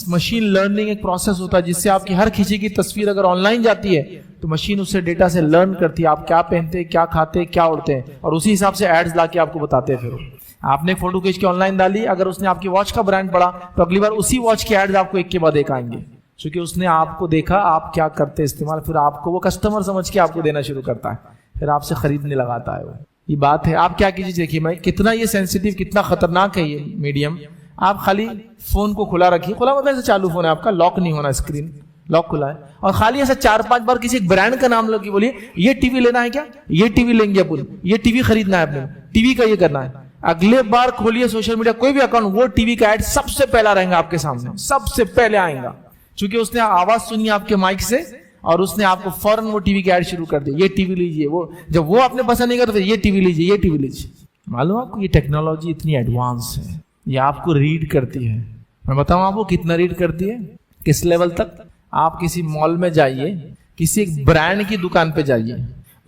مشین لرننگ ایک پروسیس ہوتا ہے جس سے آپ کی ہر کھینچی کی تصویر اگر آن لائن جاتی ہے تو مشین اس سے ڈیٹا سے لرن کرتی ہے آپ کیا پہنتے ہیں, کیا کھاتے ہیں, کیا اڑتے ہیں, اور اسی حساب سے ایڈز لا کے آپ کو بتاتے ہیں. پھر آپ نے فوٹو کھینچ کے آن لائن ڈالی, اگر اس نے آپ کی واچ کا برانڈ پڑھا تو اگلی بار اسی واچ کے ایڈز آپ کو ایک کے بعد ایک آئیں گے, کیونکہ اس نے آپ کو دیکھا آپ کیا کرتے استعمال, پھر آپ کو وہ کسٹمر سمجھ کے آپ کو دینا شروع کرتا ہے, پھر آپ سے خریدنے لگاتا ہے. وہ یہ بات ہے. آپ کیا کیجیے, دیکھیے میں کتنا یہ سینسیٹیو, کتنا خطرناک ہے یہ میڈیم. آپ خالی فون کو کھلا رکھیے, کھلا مطلب ایسے چالو فون ہے آپ کا, لاک نہیں ہونا, اسکرین لاک کھلا ہے, اور خالی ایسا 4-5 بار کسی ایک برانڈ کا نام لے کے بولیے یہ ٹی وی لینا ہے کیا, یہ ٹی وی لیں گے اپن, یہ ٹی وی خریدنا ہے اپنے, ٹی وی کا یہ کرنا ہے. اگلے بار کھولیے سوشل میڈیا کوئی بھی اکاؤنٹ, وہ ٹی وی کا ایڈ سب سے پہلا رہیں گا آپ کے سامنے, سب سے پہلے آئیں گا, چونکہ اس نے آواز سنی آپ کے مائک سے اور اس نے آپ کو فوراً وہ ٹی وی کا ایڈ شروع کر دیا, یہ ٹی وی لیجیے. وہ جب وہ آپ نے پسند نہیں کرتا یہ ٹی وی لیجیے, یہ ٹی وی لیجیے. معلوم آپ کو یہ ٹیکنالوجی اتنی ایڈوانس ہے, یہ آپ کو ریڈ کرتی ہے. میں بتاؤں آپ کو کتنا ریڈ کرتی ہے, کس لیول تک. آپ کسی مال میں جائیے, کسی ایک برانڈ کی دکان پہ جائیے,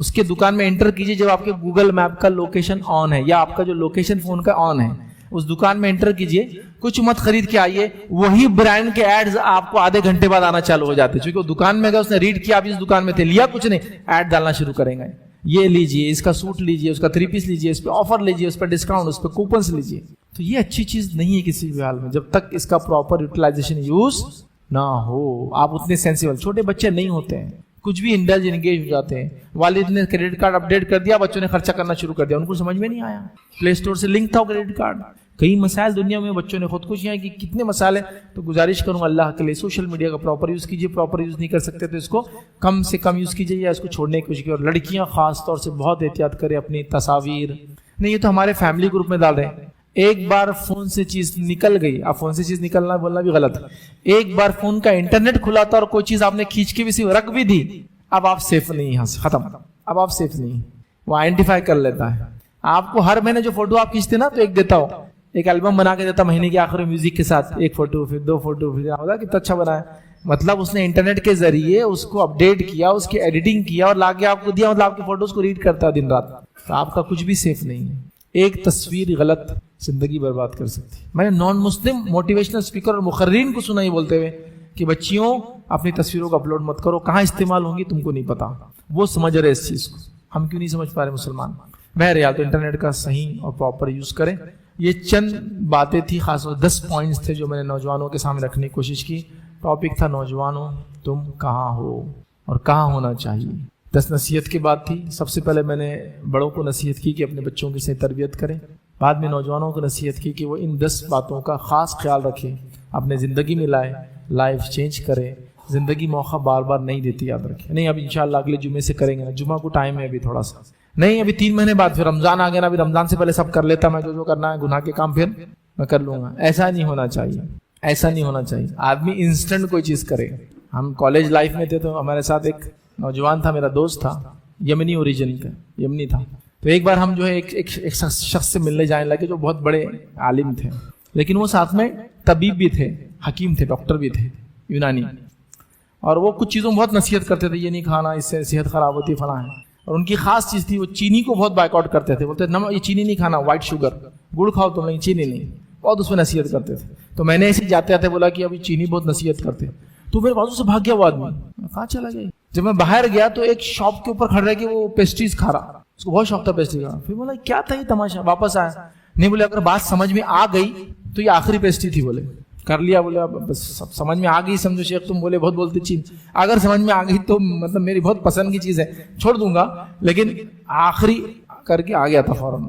اس کے دکان میں انٹر کیجیے, جب آپ کے گوگل میپ کا لوکیشن آن ہے یا آپ کا جو لوکیشن فون کا آن ہے, اس دکان میں انٹر کیجیے, کچھ مت خرید کے آئیے, وہی برانڈ کے ایڈز آپ کو آدھے گھنٹے بعد آنا چالو ہو جاتے ہیں, کیونکہ وہ دکان میں گئے, اس نے ریڈ کیا, آپ اس دکان میں تھے, لیا کچھ نہیں, ایڈ ڈالنا شروع کریں گے. یہ لیجیے, اس کا سوٹ لیجیے, اس کا 3 پیس لیجیے, اس پہ آفر لیجیے, اس پہ ڈسکاؤنٹ, اس پہ کوپنس لیجیے. تو یہ اچھی چیز نہیں ہے کسی بھی حال میں, جب تک اس کا پراپر یوٹیلائزیشن یوز نہ ہو. آپ اتنے سینسیبل, چھوٹے بچے نہیں ہوتے ہیں, کچھ بھی انڈلج انگیج ہو جاتے ہیں. والد نے کریڈٹ کارڈ اپڈیٹ کر دیا, بچوں نے خرچہ کرنا شروع کر دیا, ان کو سمجھ میں نہیں آیا, پلے اسٹور سے لنک تھا وہ کریڈٹ کارڈ. کئی مسائل دنیا میں بچوں نے خودکشیاں کی, کتنے مسائل ہیں. تو گزارش کروں اللہ کے لیے سوشل میڈیا کا پراپر یوز کیجیے, پراپر یوز نہیں کر سکتے تو اس کو کم سے کم یوز کیجیے یا اس کو چھوڑنے کی کوشش کیجیے. اور لڑکیاں خاص طور سے بہت احتیاط کریں, اپنی تصاویر نہیں, یہ تو ہمارے فیملی گروپ میں ڈال رہے ہیں. ایک بار فون سے چیز نکل گئی, اب فون سے چیز نکلنا بولنا بھی غلط ہے, ایک بار فون کا انٹرنیٹ کھلا تھا اور کوئی چیز آپ نے کھینچ کے بھی صرف رکھ بھی دی, اب آپ سیف نہیں, یہاں سے ختم, اب آپ سیف نہیں. وہ آئیڈینٹیفائی کر لیتا ہے آپ کو. ہر مہینے جو فوٹو آپ کھینچتے نا تو ایک دیتا ہو, ایک البم بنا کے دیتا مہینے کے آخر میں میوزک کے ساتھ, ایک فوٹو پھر 2 فوٹو, پھر ہوگا کتنا اچھا بنا ہے. مطلب اس نے انٹرنیٹ کے ذریعے اس کو اپڈیٹ کیا, اس کی ایڈیٹنگ کیا اور لا کے آپ کو دیا, مطلب آپ کی فوٹوز کو ریڈ کرتا ہے دن رات. تو آپ کا کچھ بھی سیف نہیں ہے. ایک تصویر غلط زندگی برباد کر سکتی. میں نے نان مسلم موٹیویشنل اسپیکر اور مقررین کو سنا یہ بولتے ہوئے کہ بچیوں اپنی تصویروں کو اپلوڈ مت کرو, کہاں استعمال ہوں گی تم کو نہیں پتا. وہ سمجھ رہے اس چیز کو, ہم کیوں نہیں سمجھ پا رہے مسلمان. بہرحال تو انٹرنیٹ کا صحیح اور پراپر یوز کریں. یہ چند باتیں تھی, خاص طور 10 پوائنٹس تھے جو میں نے نوجوانوں کے سامنے رکھنے کی کوشش کی. ٹاپک تھا نوجوانوں تم کہاں ہو اور کہاں ہونا چاہیے. 10 نصیحت کی بات تھی. سب سے پہلے میں نے بڑوں کو نصیحت کی کہ اپنے بچوں کی صحیح تربیت کریں. بعد میں نوجوانوں کو نصیحت کی کہ وہ ان 10 باتوں کا خاص خیال رکھیں, اپنے زندگی میں لائیں, لائف چینج کریں. زندگی موقع بار بار نہیں دیتی, یاد رکھیں. نہیں اب انشاءاللہ اگلے جمعے سے کریں گے نا, جمعہ کو ٹائم ہے ابھی تھوڑا سا, نہیں ابھی 3 مہینے بعد, پھر رمضان آ گیا نا, ابھی رمضان سے پہلے سب کر لیتا میں, جو کرنا ہے گناہ کے کام پھر میں کر لوں گا. ایسا نہیں ہونا چاہیے, ایسا نہیں ہونا چاہیے. آدمی انسٹنٹ کوئی چیز کرے. ہم کالج لائف میں تھے تو ہمارے ساتھ ایک نوجوان تھا, میرا دوست تھا, یمنی اوریجن کا, یمنی تھا. تو ایک بار ہم جو ہے ایک شخص سے ملنے جانے لگے جو بہت بڑے عالم تھے, لیکن وہ ساتھ میں طبیب بھی تھے, حکیم تھے, ڈاکٹر بھی تھے, یونانی. اور وہ کچھ چیزوں بہت نصیحت کرتے تھے, یہ نہیں کھانا, اس سے صحت خراب ہوتی, فلاں ہے. اور ان کی خاص چیز تھی, وہ چینی کو بہت بائیک آؤٹ کرتے تھے. بولتے یہ چینی نہیں کھانا, وائٹ شوگر, گڑ کھاؤ تم, نہیں چینی نہیں. بہت اس میں نصیحت کرتے تھے. تو میں نے ایسے جاتے آتے بولا کہ ابھی چینی بہت نصیحت کرتے. تو میرے بازو سے بھاگ گیا وہ آدمی, کہاں چلا گیا. جب میں باہر گیا تو ایک شاپ کے اوپر کھڑا ہے کہ وہ پیسٹریز کھا رہا, اس کو بہت شوق تھا پیسٹری کا. پھر بولا کیا تھا یہ تماشا, واپس آیا. نہیں بولے اگر بات سمجھ میں آ گئی تو یہ آخری پیسٹری تھی, بولے کر لیا. بولے بس سمجھ میں آ گئی, سمجھو شیخ تم بولے بہت بولتے چین, اگر سمجھ میں آ گئی تو مطلب میری بہت پسند کی چیز ہے, چھوڑ دوں گا, لیکن آخری کر کے آ گیا تھا فوراً.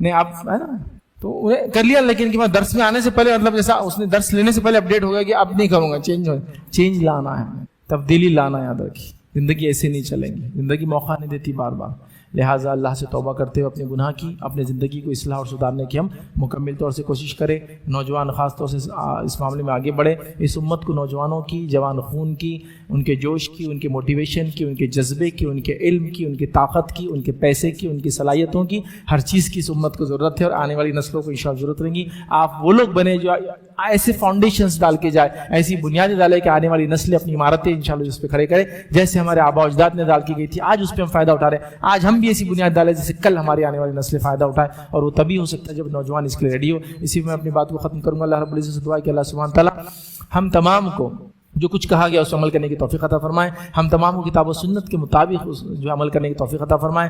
نہیں آپ ہے نا, تو کر لیا. لیکن کہ میں درس میں آنے سے پہلے, مطلب جیسا اس نے درس لینے سے پہلے اپڈیٹ ہو گیا کہ اب نہیں کروں گا, چینج لانا ہے, تبدیلی لانا. یاد رکھیے زندگی ایسے نہیں چلیں گی, زندگی موقع نہیں دیتی بار بار. لہٰذا اللہ سے توبہ کرتے ہوئے اپنے گناہ کی, اپنے زندگی کو اصلاح اور سدھارنے کی ہم مکمل طور سے کوشش کریں. نوجوان خاص طور سے اس معاملے میں آگے بڑھے. اس امت کو نوجوانوں کی, جوان خون کی, ان کے جوش کی, ان کے موٹیویشن کی, ان کے جذبے کی, ان کے علم کی, ان کی طاقت کی, ان کے پیسے کی, ان کی صلاحیتوں کی, ہر چیز کی اس امت کو ضرورت ہے. اور آنے والی نسلوں کو انشاءاللہ ضرورت رہیں گی. آپ وہ لوگ بنے جو ایسے فاؤنڈیشنز ڈال کے جائے, ایسی بنیادیں ڈالے کہ آنے والی نسلیں اپنی عمارتیں انشاءاللہ اس پہ کھڑے کرے, جیسے ہمارے آباء و اجداد نے ڈال کی گئی تھی. آج اس پہ ہم فائدہ اٹھا رہے ہیں. آج ہم بھی ایسی بنیاد ڈالیں جس سے کل ہماری آنے والی نسلیں فائدہ اٹھائے, اور وہ تبھی ہو سکتا ہے جب نوجوان اس کے لیے ریڈی ہو. اسی میں اپنی بات کو ختم کروں گا. اللہ رب العزت سے دعا ہے کہ اللہ سبحانہ تعالیٰ ہم تمام کو جو کچھ کہا گیا اس عمل کرنے کی توفیق عطا فرمائے. ہم تمام کو کتاب و سنت کے مطابق جو عمل کرنے کی توفیق عطا فرمائے.